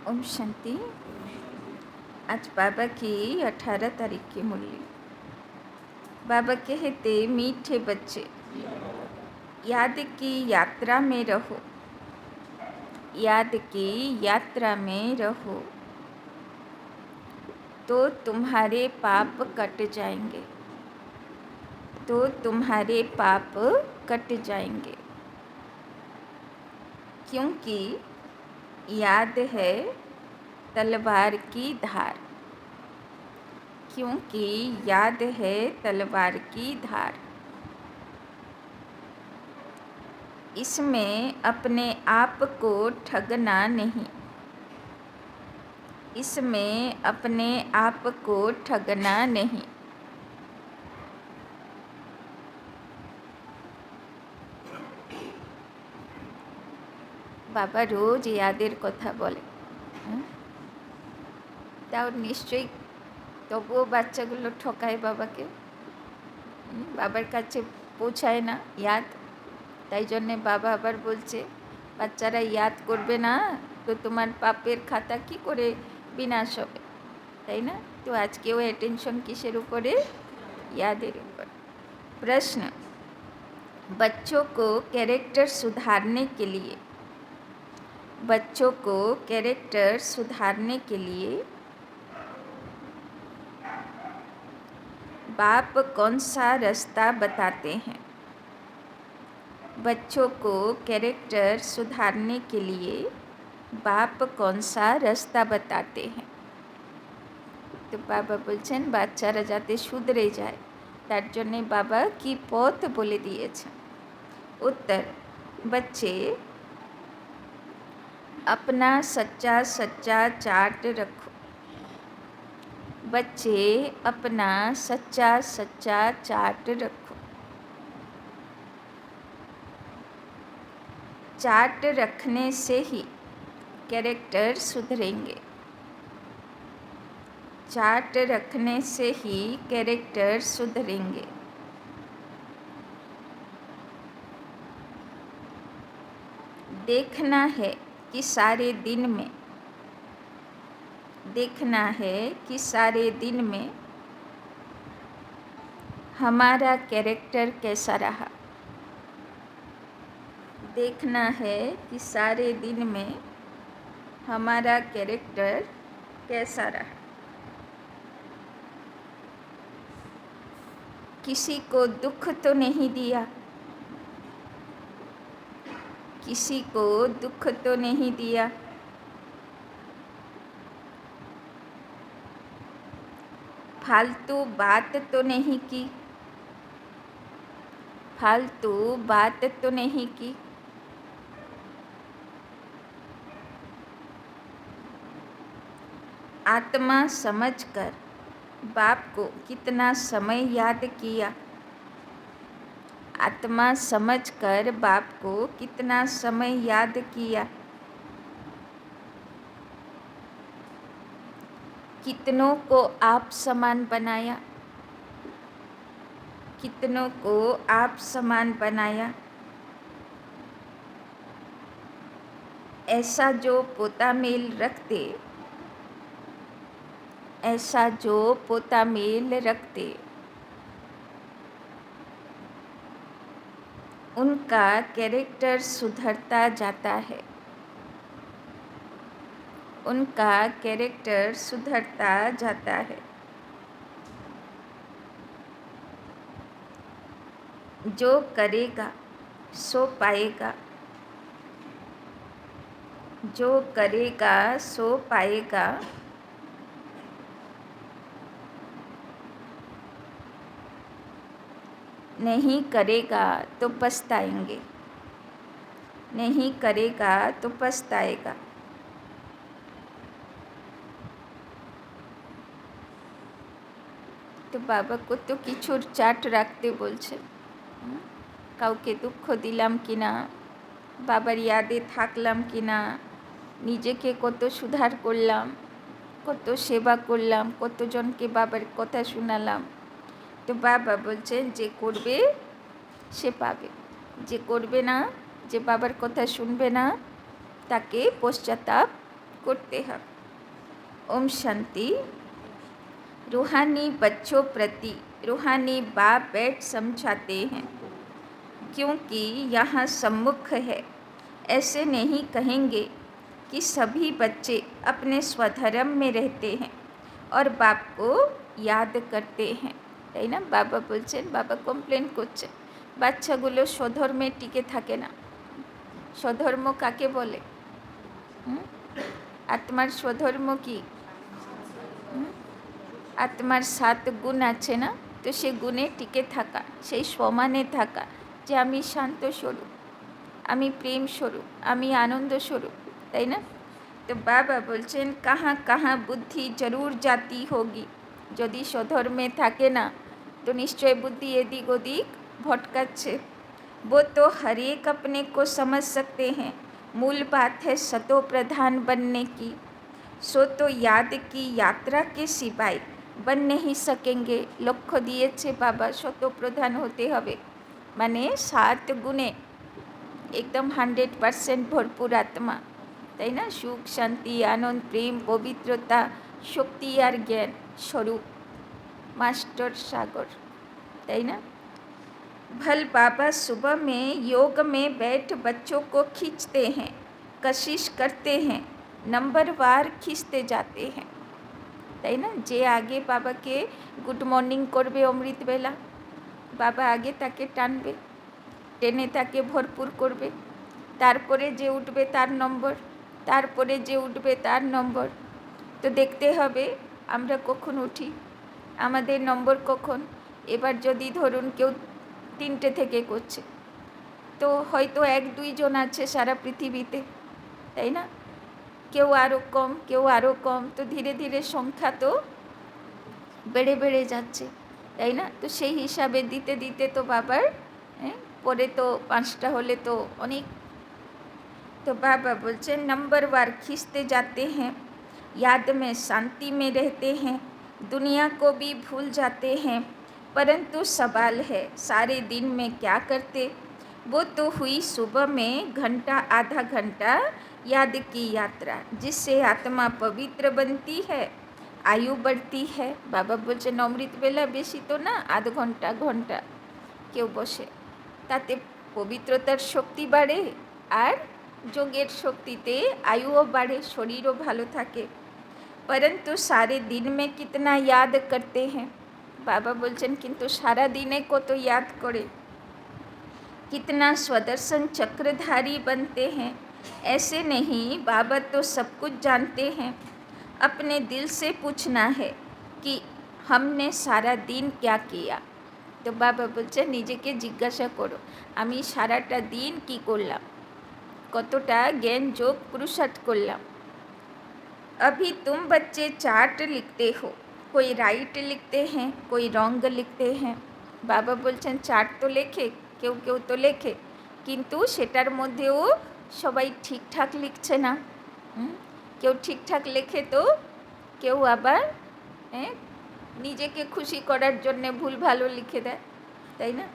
ओम शांति। आज बाबा की 18 तारीख की मुरली। बाबा कहते, मीठे बच्चे, याद की यात्रा में रहो, याद की यात्रा में रहो, तो तुम्हारे पाप कट जाएंगे, तो तुम्हारे पाप कट जाएंगे। क्योंकि याद है तलवार की धार, क्योंकि याद है तलवार की धार। इसमें अपने आप को ठगना नहीं, इसमें अपने आप को ठगना नहीं। बाबा रोज यादेर कथा बोले, তাও নিশ্চয়ই তবুও বাচ্চাগুলো ঠকায় বাবাকে, বাবার কাছে পৌঁছায় না ইয়াদ। তাই জন্যে বাবা আবার বলছে, বাচ্চারা ইয়াদ করবে না তো তোমার পাপের খাতা কি করে বিনাশ হবে, তাই না? তো আজকেও অ্যাটেনশন কিসের উপরে? यादेर ऊपर। प्रश्न, बच्चों को कैरेक्टर सुधारने के लिए, बच्चों को कैरेक्टर सुधारने के लिए बाप कौन सा रास्ता बताते हैं? बच्चों को कैरेक्टर सुधारने के लिए बाप कौन सा रास्ता बताते हैं? तो बाबा बोलছেন বাচ্চারা যাতে শুধরে যায় তার জন্যে বাবা কি পথ বলে দিয়েছেন। उत्तर, बच्चे अपना सच्चा सच्चा चार्ट रखो, बच्चे अपना सच्चा सच्चा चार्ट रखो। चार्ट रखने से ही कैरेक्टर सुधरेंगे, चार्ट रखने से ही कैरेक्टर सुधरेंगे। देखना है कि सारे दिन में, देखना है कि सारे दिन में हमारा कैरेक्टर कैसा रहा, देखना है कि सारे दिन में हमारा कैरेक्टर कैसा रहा। किसी को दुख तो नहीं दिया, किसी को दुख तो नहीं दिया, फालतू बात तो नहीं की, फालतू बात तो नहीं की, आत्मा समझकर बाप को कितना समय याद किया, आत्मा समझकर बाप को कितना समय याद किया, कितनों को आप समान बनाया, कितनों को आप समान बनाया। ऐसा जो पोता मेल रखते, ऐसा जो पोता मेल रखते, उनका कैरेक्टर सुधरता जाता है, उनका कैरेक्टर सुधरता जाता है। जो करेगा सो पाएगा, जो करेगा सो पाएगा, नहीं करेगा तो पछताएंगे, नहीं करेगा तो पछताएगा। तो बाबा को तो किछुर चार्ट राखते बोलছে, কাউকে দুঃখ দিলাম কিনা, বাবার ইয়াদে থাকলাম কিনা, নিজেকে কত সুধার করলাম, কত সেবা করলাম, কতজনকে বাবার কথা শোনালাম। তো বাবা বলছেন যে করবে সে পাবে, যে করবে না, যে বাবার কথা শুনবে না, তাকে পশ্চাতাপ করতে হবে। ओम शांति। रूहानी बच्चों प्रति रूहानी बाप बैठ समझाते हैं, क्योंकि यहाँ सम्मुख है। ऐसे नहीं कहेंगे कि सभी बच्चे अपने स्वधर्म में रहते हैं और बाप को याद करते हैं, তাই না? বাবা বলছেন, বাবা কমপ্লেন করছেন বাচ্চাগুলো স্বধর্মে টিকে থাকে না। স্বধর্ম কাকে বলে? আত্মার স্বধর্ম কি? আত্মার 7 গুণ আছে না, তো সে গুণে টিকে থাকা, সেই সমানে থাকা, যে আমি শান্ত স্বরূপ, আমি প্রেম স্বরূপ, আমি আনন্দ স্বরূপ, তাই না? তো বাবা বলছেন কাহা কাহা বুদ্ধি জরুর জাতি হোগি। যদি স্বধর্মে থাকে না তো নিশ্চয় বুদ্ধি এদিক ওদিক ভটকাচ্ছে। वो तो हर एक अपने को समझ सकते हैं, मूल बात है सतो प्रधान बनने की। सो तो याद की यात्रा के सिवाय बन नहीं सकेंगे। लक्ष्य दिएছে बाबा शत प्रधान होते হবে, মানে 7 গুণে एकदम 100% ভরপুর আত্মা, তাই না? সুখ, শান্তি, আনন্দ, প্রেম, পবিত্রতা, শক্তি আর জ্ঞান স্বরূপ मास्टर सागर, তাই না? भल बाबा सुबह में योग में बैठ बच्चों को खींचते हैं, कशिश करते हैं, नंबरवार खींचते जाते हैं, তাই না? যে আগে বাবাকে গুড মর্নিং করবে অমৃতবেলা, বাবা আগে তাকে টানবে, টেনে তাকে ভরপুর করবে। তারপরে যে উঠবে তার নম্বর, তারপরে যে উঠবে তার নম্বর। তো দেখতে হবে আমরা কখন উঠি, আমাদের নম্বর কখন। এবার যদি ধরুন কেউ 3টে থেকে করছে, তো হয়তো 1-2 জন আছে সারা পৃথিবীতে, তাই না? কেউ আরও কম, কেউ আরও কম, তো ধীরে ধীরে সংখ্যা তো বেড়ে বেড়ে যাচ্ছে, তাই না? তো সেই হিসাবে দিতে দিতে তো বাবার পরে তো 5টা হলে তো অনেক। तो बाबा बोलते नंबरवार खींचते जाते हैं, याद में शांति में रहते हैं, दुनिया को भी भूल जाते हैं। परंतु सवाल है सारे दिन में क्या करते? वो तो हुई सुबह में घंटा आधा घंटा याद की यात्रा, जिससे आत्मा पवित्र बनती है, आयु बढ़ती है। बाबा बोलते अमृत बेला बेशी तो ना, आध घंटा घंटा केउ बसे, ताते पवित्रतार शक्ति बाड़े और যোগের শক্তিতে আয়ুও বাড়ে, শরীরও ভালো থাকে। परंतु सारे दिन में कितना याद करते हैं? बाबा बोलছেন কিন্তু সারা দিনে কত याद করে। कितना स्वदर्शन चक्रधारी बनते हैं? ऐसे नहीं, बाबा तो सब कुछ जानते हैं। अपने दिल से पूछना है कि हमने सारा दिन क्या किया। তো বাবা বলছে নিজেকে জিজ্ঞাসা করো আমি সারাটা দিন কি করলাম, কতটা জ্ঞান যোগ পুরুষার্থ করলাম। अभी तुम बच्चे चार्ट लिखते हो, कोई राइट लिखते हैं, कोई रॉन्ग लिखते हैं। बाबा बोलছেন চার্ট তো লেখে, কেউ কেউ তো লেখে, কিন্তু সেটার মধ্যেও সবাই ঠিকঠাক লিখছে না। কেউ ঠিকঠাক লেখে তো কেউ আবার নিজেকে খুশি করার জন্যে ভুল ভালো লিখে দেয়, তাই না?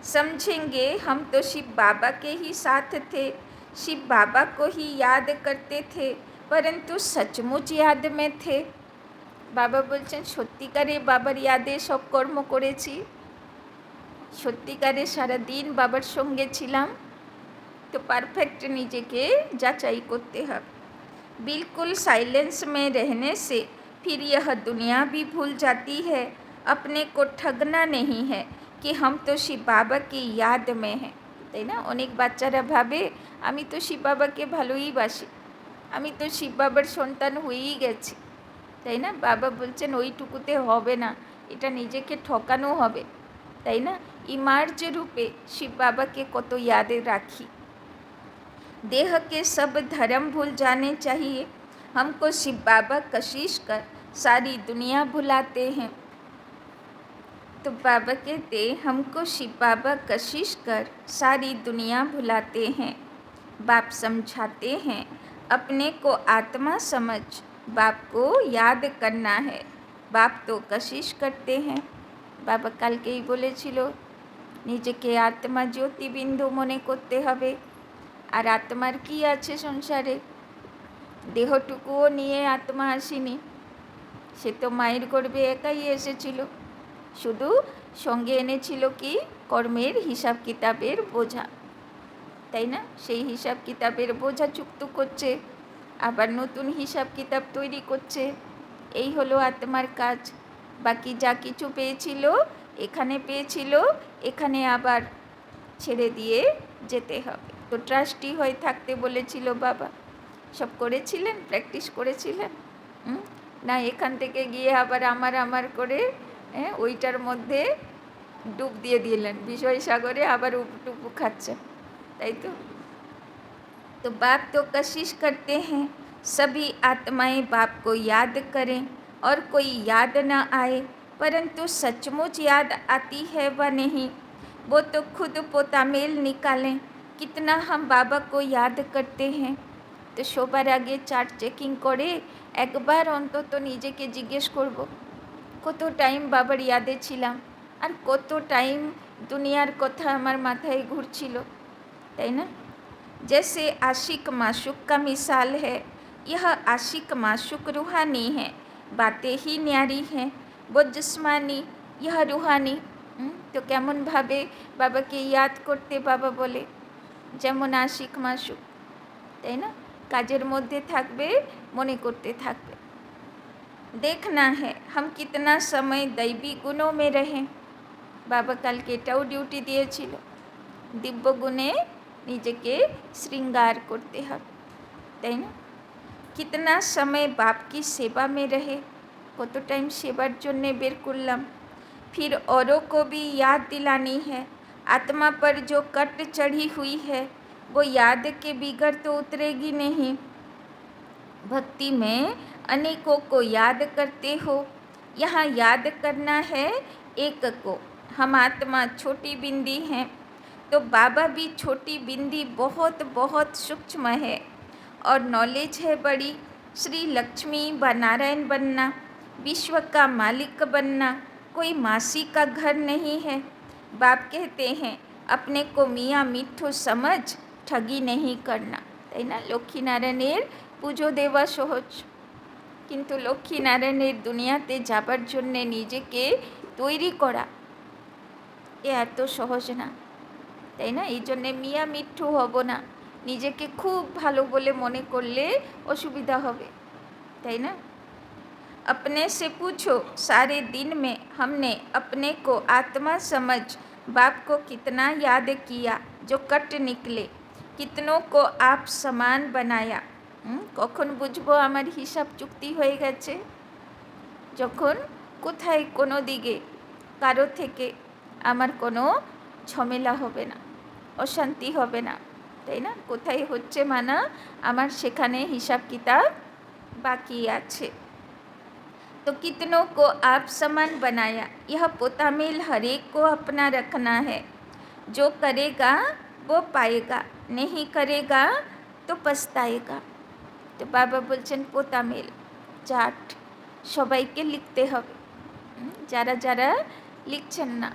समझेंगे हम तो शिव बाबा के ही साथ थे, शिव बाबा को ही याद करते थे, परंतु सचमुच याद में थे। बाबा बोलছেন সত্যিকারে বাবার ইয়াদে সব কর্ম করেছি, সত্যিকারে সারা দিন বাবার সঙ্গে ছিলাম। তো পারফেক্ট নিজেকে যাচাই করতে হবে। बिल्कुल साइलेंस में रहने से फिर यह दुनिया भी भूल जाती है। अपने को ठगना नहीं है कि हम तो शिव बाबा की याद में हैं, তাই না? অনেক বাচ্চারা ভাবে আমি তো শিব বাবাকে ভালোই বাসি, আমি তো শিব বাবার সন্তান হয়েই গেছি, তাই না? বাবা বলছেন ওইটুকুতে হবে না, এটা নিজেকে ঠকানো হবে, তাই না? ইমার্জ রূপে শিব বাবাকে কত याद রাখি। देह के सब धर्म भूल जाने चाहिए। हमको शिव बाबा कशिश कर सारी दुनिया भुलाते हैं। तो बाबा कहते हमको शिव बाबा कशिश कर सारी दुनिया भुलाते हैं। बाप समझाते हैं अपने को आत्मा समझ, बाप को याद करना है। बाप तो कशिश करते हैं। बाबा কালকেই বলেছিল নিজেকে আত্মা জ্যোতিবিন্দু মনে করতে হবে। আর আত্মার কি আছে সংসারে? দেহটুকুও নিয়ে আত্মা আসেনি, সে তো মায়ের গর্ভে একাই এসেছিল, শুধু সঙ্গে এনেছিল কি কর্মের হিসাব কিতাবের বোঝা, তাই না? সেই হিসাব কিতাবের বোঝা চুক্ত করছে, আবার নতুন হিসাব কিতাব তৈরি করছে। এই হলো আত্মার কাজ। বাকি যা কিছু পেয়েছিল এখানে পেয়েছিল, এখানে আবার ছেড়ে দিয়ে যেতে হবে। তো ট্রাস্টি হয়ে থাকতে বলেছিল বাবা, সব করেছিলেন, প্র্যাকটিস করেছিলেন, না এখান থেকে গিয়ে আবার আমার করে ওইটার মধ্যে ডুব দিয়ে দিলেন, বিষয় সাগরে আবার উপটুপু খাচ্ছেন, তাই তো? तो बाप तो कशिश करते हैं सभी आत्माएं बाप को याद करें और कोई याद न आए, परंतु सचमुच याद आती है व नहीं, वो तो खुद पोता मेल निकालें कितना हम बाबा को याद करते हैं। तो শোবার আগে চার্ট চেকিং করে একবার অন্তত নিজেকে জিজ্ঞেস করব, কত টাইম বাবার ইয়াদে ছিলাম আর কত টাইম দুনিয়ার কথা আমার মাথায় ঘুরছিল, তাই না? जैसे आशिक माशूक का मिसाल है, यह आशिक माशूक रूहानी है, बातें ही न्यारी हैं, वो जिस्मानी यह रूहानी। तो केमन भावे बाबा के याद करते बाबा बोले যেমন आशिक माशूक, তাই না? কাজের মধ্যে থাকবে, মনে করতে থাকবে। देखना है हम कितना समय दैवी गुणों में रहें, বাবা কালকে এটাও ডিউটি দিয়েছিল, দিব্য গুণে নিজেকে श्रृंगार করতে হবে, তাই না? कितना समय बाप की सेवा में रहे, কত টাইম সেবার জন্যে বের করলাম। फिर औरों को भी याद दिलानी है, आत्मा पर जो कट चढ़ी हुई है वो याद के बिगड़ तो उतरेगी नहीं। भक्ति में अनेकों को याद करते हो, यहाँ याद करना है एक को। हम आत्मा छोटी बिंदी हैं, तो बाबा भी छोटी बिंदी बहुत बहुत सूक्ष्म है, और नॉलेज है बड़ी। श्री लक्ष्मी व नारायण बनना, विश्व का मालिक बनना कोई मासी का घर नहीं है। बाप कहते हैं अपने को मियाँ मिट्ठू समझ ठगी नहीं करना, তাই না? লক্ষ্মীনারায়ণের পুজো দেওয়া সহজ, কিন্তু লক্ষ্মীনারায়ণের দুনিয়াতে যাবার জন্যে নিজেকে তৈরি করা এ এত সহজ না, তাই না? এই জন্যে মিয়া মিঠু হব না, নিজেকে খুব ভালো বলে মনে করলে অসুবিধা হবে, তাই না? अपने से पूछो सारे दिन में हमने अपने को आत्मा समझ बाप को कितना याद किया, जो कट निकले कितनों को आप समान बनाया। কখন বুঝবো আমার হিসাব চুক্তি হয়ে গেছে? যখন কোথায় কোনো দিকে কারো থেকে আমার কোনো ঝামেলা হবে না, অশান্তি হবে না, তাই না? কোথায় হচ্ছে মানা আমার সেখানে হিসাব কিতাব বাকি আছে। तो कितनों को आप समान बनाया, यह पोता मेल हर एक को अपना रखना है। जो करेगा वो पाएगा, नहीं करेगा तो पछताएगा। तो बाबा बोलছেন পোতা মেল চার্ট সবাইকে লিখতে হবে। যারা যারা লিখছেন না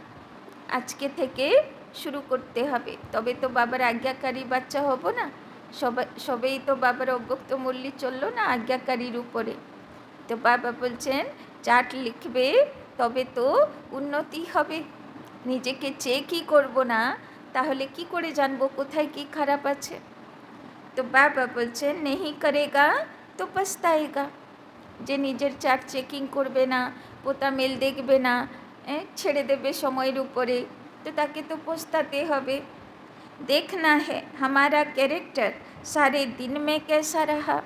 আজকে থেকে শুরু করতে হবে, তবে তো বাবার আজ্ঞাকারী বাচ্চা হব না। সবাই তো বাবার অব্যক্ত মূল্যে চললো না আজ্ঞাকারীর উপরে। তো বাবা বলছেন চার্ট লিখবে তবে তো উন্নতি হবে। নিজেকে চেকই করব না তাহলে কি করে জানবো কোথায় কি খারাপ আছে? তো বাবা বলছেন নেহি করেগা তো পস্তায়েগা। যে নিজের চার্ট চেকিং করবে না, পোতা মেল দেখবে না, ছেড়ে দেবে সময়ের উপরে, তো তাকে তো পস্তাতে হবে। देखना है हमारा कैरेक्टर सारे दिन में कैसा रहा,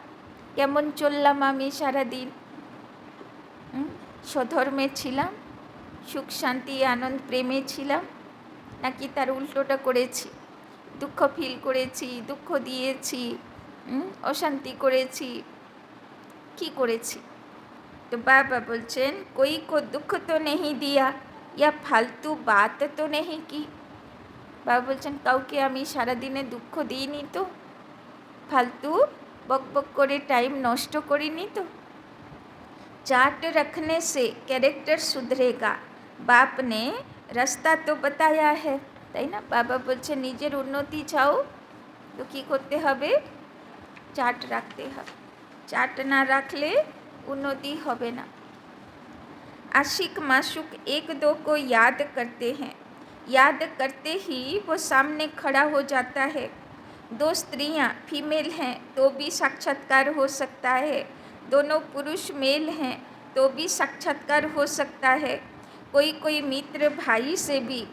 কেমন চললাম আমি সারা দিন। স্বধর্মে ছিলাম, সুখ শান্তি আনন্দ প্রেমে ছিলাম, নাকি তার উল্টোটা করেছি, দুঃখ ফিল করেছি, দুঃখ দিয়েছি, অশান্তি করেছি, কি করেছি? তো বাবা বলছেন कोई को दुख तो नहीं दिया या फालतू बात तो नहीं की। বাবা বলছেন কাউকে আমি সারাদিনে দুঃখ দিইনি তো, ফালতু বক বক করে টাইম নষ্ট করিনি তো। चार्ट रखने से कैरेक्टर सुधरेगा, बाप ने रास्ता तो बताया है, তাই না? বাবা বলছে নিজের উন্নতি চাও তো কী করতে হবে? চার্ট রাখতে হবে। चार्ट ना रखले उन्नति होबे ना। आशिक माशूक एक दो को याद करते हैं, याद करते ही वो सामने खड़ा हो जाता है। दो स्त्रियां फीमेल हैं तो भी साक्षात्कार हो सकता है, दोनों पुरुष मेल हैं तो भी साक्षात्कार हो सकता है। कोई कोई मित्र भाई से भी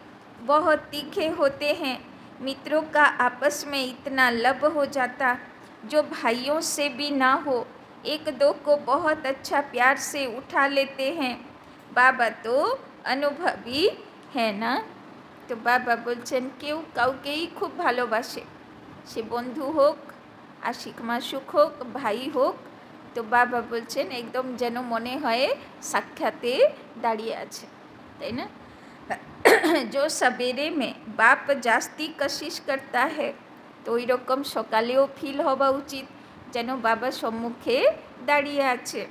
बहुत तीखे होते हैं, मित्रों का आपस में इतना लब हो जाता जो भाइयों से भी ना हो। एक दो को बहुत अच्छा प्यार से उठा लेते हैं। बाबा तो अनुभवी है ना। तो बाबा बोलছেন কেউ কাউকেই খুব ভালোবাসে, সে বন্ধু হোক, আশিক মাসুক হোক, ভাই হোক। তো বাবা বলছেন একদম যেন মনে হয় সাক্ষাতে দাঁড়িয়ে আছে, তাই না। जो सवेरे में बाप जास्ती कशिश करता है, তো ওই রকম সকালেও ফিল হওয়া উচিত যেন বাবা সম্মুখে দাঁড়িয়ে আছে।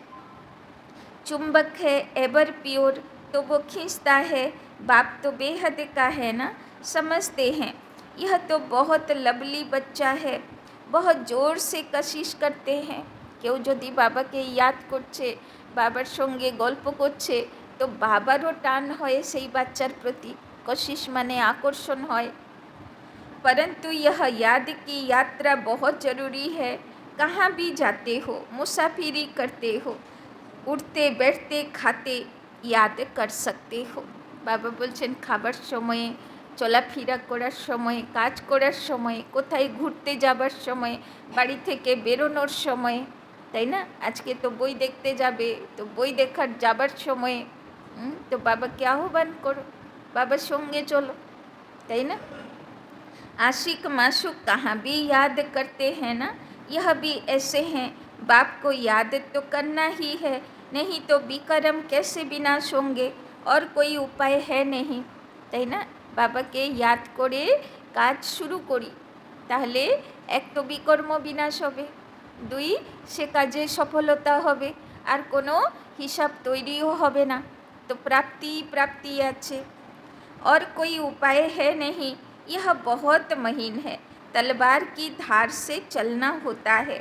चुंबक है एवर प्योर तो वो खींचता है, बाप तो बेहद का है ना, समझते हैं। यह तो बहुत लवली बच्चा है, बहुत ज़ोर से कशिश करते हैं। কেউ যদি বাবাকে ইয়াদ করছে, বাবার সঙ্গে গল্প করছে, তো বাবারও টান হয় সেই বাচ্চার প্রতি, কশিশ মানে আকর্ষণ হয়। परंतु यह याद की यात्रा बहुत ज़रूरी है। कहाँ भी जाते हो, मुसाफिरी करते हो, উঠতে बैठते खाते याद कर सकते हो। বাবা বলছেন খাবার সময়ে, চলাফেরা করার সময়, কাজ করার সময়, কোথায় ঘুরতে যাবার সময়, বাড়ি থেকে বেরোনোর সময়, তাই না। আজকে তো বই দেখতে যাবে, তো বই দেখার যাবার সময়ে তো বাবাকে আহ্বান করো, বাবার সঙ্গে চলো, তাই না। आशिक माशूक कहाँ भी याद करते हैं ना, यह भी ऐसे हैं। बाप को याद तो करना ही है, नहीं तो विक्रम कैसे विनाश होंगे, और कोई उपाय है नहीं, তাই না। বাবাকে ইয়াদ করে কাজ শুরু করি, তাহলে এক তো বিকর্ম বিনাশ হবে, দুই সে কাজে সফলতা হবে, আর কোনো হিসাব তৈরিও হবে না, তো প্রাপ্তি প্রাপ্তি আছে। और कोई उपाय है नहीं, यह बहुत महीन है, तलवार की धार से चलना होता है।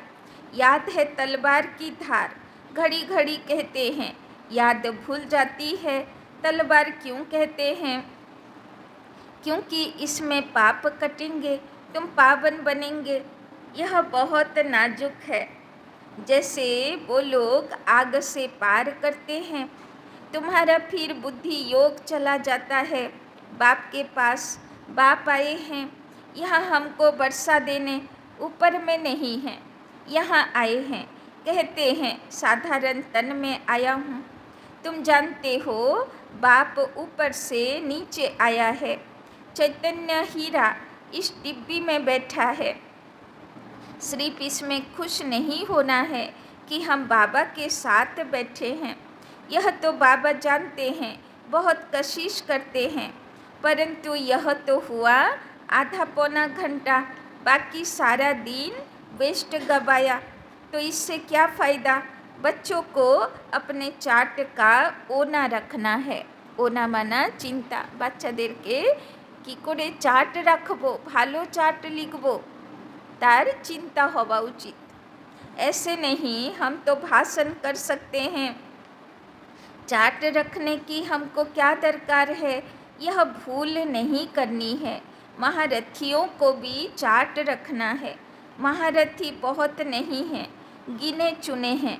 याद है तलवार की धार, घड़ी घड़ी कहते हैं, याद भूल जाती है। तलवार क्यों कहते हैं, क्योंकि इसमें पाप कटेंगे, तुम पावन बनेंगे। यह बहुत नाजुक है, जैसे वो लोग आग से पार करते हैं। तुम्हारा फिर बुद्धि योग चला जाता है। बाप के पास बाप आए हैं, यहाँ हमको वर्षा देने, ऊपर में नहीं हैं, यहाँ आए हैं, कहते हैं साधारण तन में आया हूँ। तुम जानते हो बाप ऊपर से नीचे आया है, चैतन्य हीरा इस डिब्बी में बैठा है। सिर्फ इसमें खुश नहीं होना है कि हम बाबा के साथ बैठे हैं, यह तो बाबा जानते हैं, बहुत कशिश करते हैं। परंतु यह तो हुआ आधा पौना घंटा, बाकी सारा दिन वेस्ट गवाया, तो इससे क्या फ़ायदा। बच्चों को अपने चार्ट का ओना रखना है, ओना माना चिंता। বাচ্চাদেরকে কি করে চার্ট রাখবো, ভালো চার্ট লিখবো, तार चिंता होवा उचित। ऐसे नहीं हम तो भाषण कर सकते हैं, चार्ट रखने की हमको क्या दरकार है, यह भूल नहीं करनी है। महारथियों को भी चार्ट रखना है। महारथी बहुत नहीं हैं, गिने चुने हैं।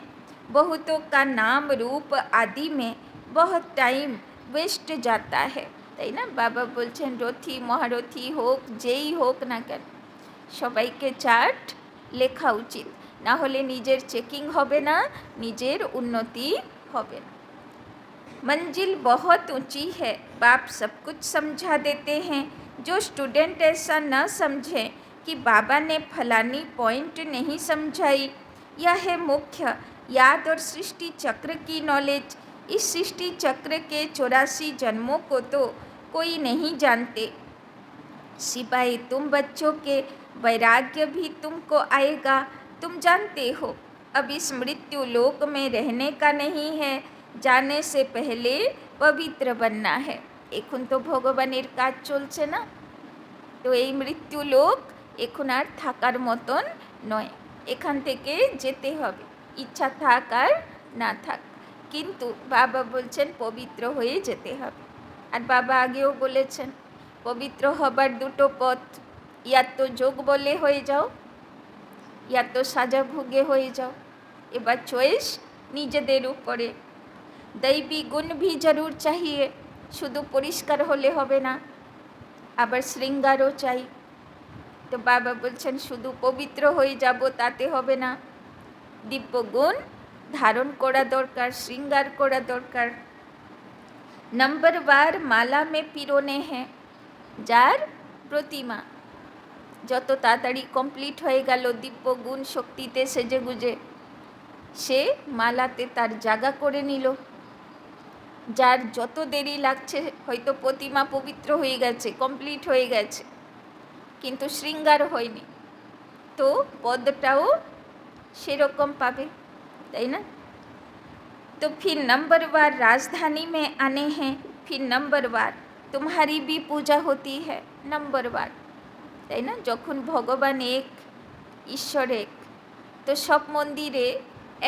बहुतों का नाम रूप आदि में बहुत टाइम वेस्ट जाता है, তাই না। বাবা বলছেন রথী মহারথী হোক, যেই হোক না কেন, সবাইকে চার্ট লেখা উচিত, না হলে নিজের চেকিং হবে না, নিজের উন্নতি হবে না। मंजिल बहुत ऊंची है, बाप सब कुछ समझा देते हैं। जो स्टूडेंट ऐसा न समझे कि बाबा ने फलानी पॉइंट नहीं समझाई, यह है मुख्य याद और सृष्टि चक्र की नॉलेज। इस सृष्टि चक्र के 84 जन्मों को तो कोई नहीं जानते, सिवाय तुम बच्चों के। वैराग्य भी तुमको आएगा, तुम जानते हो। अब इस मृत्यु लोक में रहने का नहीं है, जाने से पहले पवित्र बनना है। এখন তো ভগবানের কাজ চলছে না, তো এই মৃত্যু লোক এখন আর থাকার মতন নয়, এখান থেকে যেতে হবে। ইচ্ছা থাক আর না থাক, কিন্তু বাবা বলছেন পবিত্র হয়ে যেতে হবে। আর বাবা আগেও বলেছেন পবিত্র হবার দুটো পথ, ইয়া তো যোগ বলে হয়ে যাও, ইয়া তো সাজা ভুগে হয়ে যাও। এবার চয়েস নিজেদের উপরে। দৈবী গুণ ভি জরুর চাহিয়ে, শুধু পরিষ্কার হলে হবে না, আবার শৃঙ্গারও চাই। তো বাবা বলছেন শুধু পবিত্র হয়ে যাব তাতে হবে না, দিব্য গুণ ধারণ করা দরকার, শৃঙ্গার করা দরকার। নম্বরবার মালা মে পিরোনে হ্যাঁ, যার প্রতিমা যত তাড়াতাড়ি কমপ্লিট হয়ে গেল দিব্য গুণ শক্তিতে সেজে গুজে, সে মালাতে তার জায়গা করে নিল। যার যত দেরি লাগছে, হয়তো প্রতিমা পবিত্র হয়ে গেছে, কমপ্লিট হয়ে গেছে, কিন্তু শৃঙ্গার হয়নি, তো পদটাও সেরকম পাবে, তাই না? तो फिर नंबरवार राजधानी में आने हैं, फिर नंबरवार तुम्हारी भी पूजा होती है, नंबरवार, তাই না? যখন ভগবান এক, ঈশ্বর এক, তো সব মন্দিরে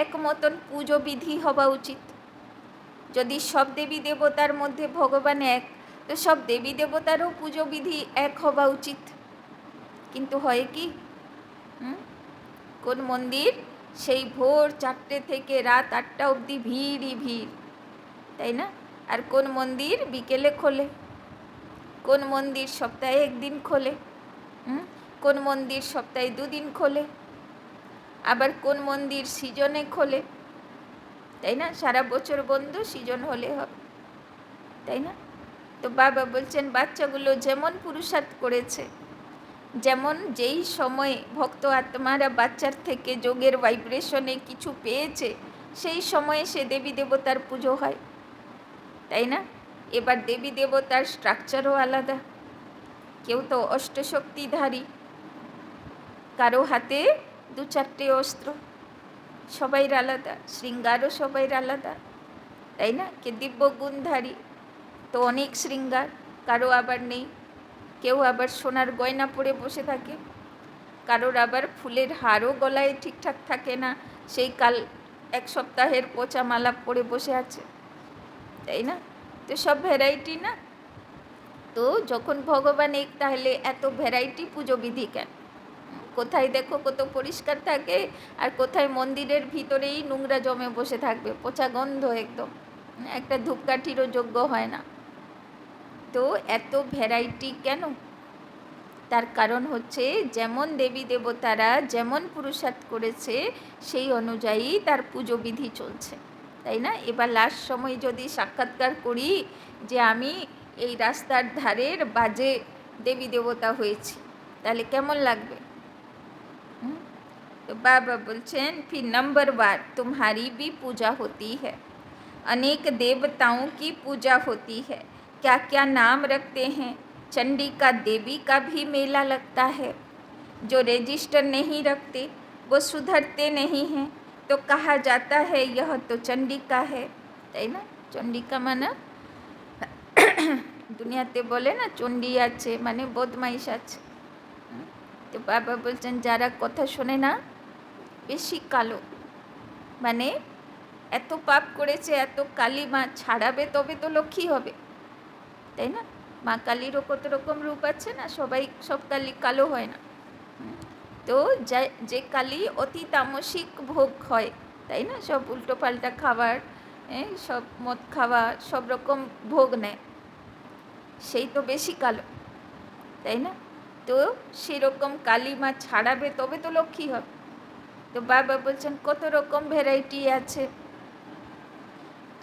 এক মতন পুজো বিধি হওয়া উচিত। যদি সব দেবী দেবতার মধ্যে ভগবান এক, তো সব দেবী দেবতারও পুজো বিধি এক হওয়া উচিত, কিন্তু হয় কি? কোন মন্দির সেই ভোর 4টে থেকে রাত 8টা অবধি ভিড়ই ভিড়, তাই না? আর কোন মন্দির বিকেলে খোলে, কোন মন্দির সপ্তাহে 1 দিন খোলে, কোন মন্দির সপ্তাহে 2 দিন খোলে, আবার কোন মন্দির সিজনে খোলে, তাই না? সারা বছর বন্ধ, সিজন হলে হবে, তাই না? তো বাবা বলছেন বাচ্চাগুলো যেমন পুরুষার্থ করেছে, যেমন যেই সময়ে ভক্ত আত্মারা বাচ্চার থেকে যোগের ভাইব্রেশনে কিছু পেয়েছে, সেই সময়ে সে দেবী দেবতার পুজো হয়, তাই না? এবার দেবী দেবতার স্ট্রাকচারও আলাদা, কেউ তো অষ্টশক্তিধারী, কারো হাতে 2-4টে অস্ত্র, সবাইর আলাদা, শৃঙ্গারও সবাইর আলাদা, তাই না? কে দিব্য গুণধারী, তো অনেক শৃঙ্গার, কারো আবার নেই, কেউ আবার সোনার গয়না পরে বসে থাকে, কারোর আবার ফুলের হারও গলায় ঠিকঠাক থাকে না, সেই কাল 1 সপ্তাহের পচা মালা পরে বসে আছে, তাই না? তো সব ভ্যারাইটি না। তো যখন ভগবান এক, তাহলে এত ভ্যারাইটি পুজো বিধি কেন? কোথায় দেখো কত পরিষ্কার থাকে, আর কোথায় মন্দিরের ভিতরেই নোংরা জমে বসে থাকবে, পচা গন্ধ একদম, একটা ধূপকাঠিরও যোগ্য হয় না। তো এত ভ্যারাইটি কেন? তার কারণ হচ্ছে যেমন দেবী দেবতারা যেমন পুরুষার্থ করেছে, সেই অনুযায়ী তার পুজো বিধি চলছে, তাই না? এবার লাস্ট সময় যদি সাক্ষাৎকার করি যে আমি এই রাস্তার ধারের বাজে দেবী দেবতা হয়েছি, তাহলে কেমন লাগবে? तो बाबा बोलছেন फिर नंबरवार तुम्हारी भी पूजा होती है, अनेक देवताओं की पूजा होती है, क्या क्या नाम रखते हैं, चंडी का देवी का भी मेला लगता है, जो रजिस्टर नहीं रखते वो सुधरते नहीं हैं, तो कहा जाता है यह तो चंडी का है, তাই না? চণ্ডিকা মানে দুনিয়াতে বলে না চণ্ডী আছে, মানে বদমাইশ আছে। তো বাবা বলছেন যারা কথা শোনে না, বেশি কালো, মানে এত পাপ করেছে, এত কালী মা ছাড়াবে তবে তো লক্ষ্মী হবে, তাই না? মা কালীরও কত রকম রূপ আছে না, সবাই সব কালী কালো হয় না। তো যে কালী অতি তামসিক ভোগ হয়, তাই না? সব উল্টো পাল্টা খাবার, সব মদ খাওয়া, সব রকম ভোগ নেয়, সেই তো বেশি কালো, তাই না? তো সেরকম কালী মা ছাড়াবে তবে তো লক্ষ্মী হবে। তো বাবা বলছেন কত রকম ভ্যারাইটি আছে,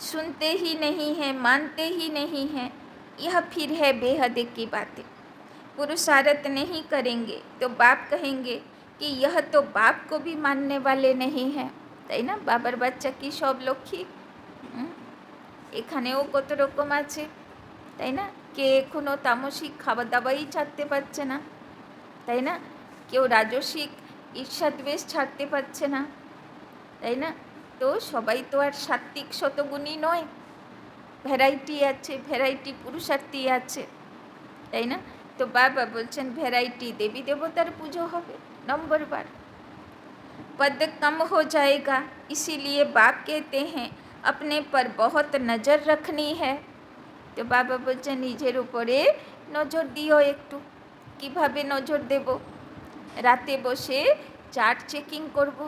सुनते ही नहीं हैं, मानते ही नहीं हैं, यह फिर है बेहद की बातें, पुरुषार्थ नहीं करेंगे तो बाप कहेंगे कि यह तो बाप को भी मानने वाले नहीं हैं, তাই না? বাবার বাচ্চা কি সব লক্ষ্মী? এখানেও কত রকম আছে, তাই না? কে এখনও তামসিক খাবার দাবাই ছাড়তে পারছে না, তাই না? কেউ রাজসিক ঈর্ষাদ্বেষ ছাড়তে পারছে না, তাই না? তো সবাই তো আর সাত্ত্বিক শতগুণী নয়, ভ্যারাইটি আছে, ভ্যারাইটি পুরুষার্থী আছে, তাই না? তো বাবা বলছেন ভ্যারাইটি দেবী দেবতার পুজো হবে, নম্বরবার। पद कम हो जाएगा, इसीलिए बाप कहते हैं अपने पर बहुत नज़र रखनी है। तो बाबा বলছে নিজের উপরে নজর দিও একটু। কিভাবে নজর দেব? রাতে বসে চার্ট চেকিং করব,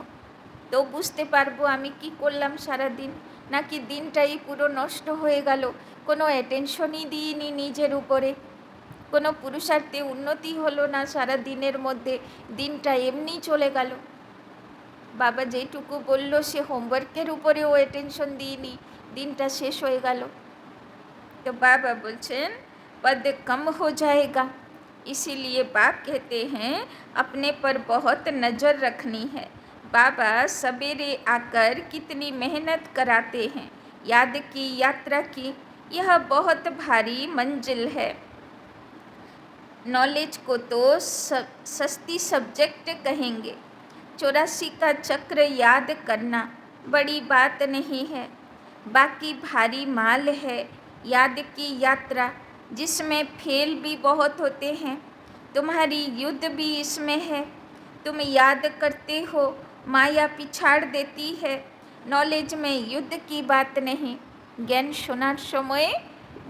তো বুঝতে পারবো আমি কি করলাম সারাদিন, নাকি দিনটাই পুরো নষ্ট হয়ে গেল, কোনো অ্যাটেনশনই দিইনি নিজের উপরে, কোনো পুরুষার্থে উন্নতি হলো না, সারা দিনের মধ্যে দিনটা এমনি চলে গেল। বাবা যেইটুকু বলল সে হোমওয়ার্কের উপরেও অ্যাটেনশন দিইনি, দিনটা শেষ হয়ে গেল। तो बाबा बोलছেন पद कम हो जाएगा, इसीलिए बाप कहते हैं अपने पर बहुत नज़र रखनी है। बाबा सवेरे आकर कितनी मेहनत कराते हैं, याद की यात्रा की, यह बहुत भारी मंजिल है। नॉलेज को तो सस्ती सब्जेक्ट कहेंगे, 84 का चक्र याद करना बड़ी बात नहीं है, बाकी भारी माल है याद की यात्रा, जिसमें फेल भी बहुत होते हैं। तुम्हारी युद्ध भी इसमें है, तुम याद करते हो माया पिछाड़ देती है। नॉलेज में युद्ध की बात नहीं, জ্ঞান শোনার সময়ে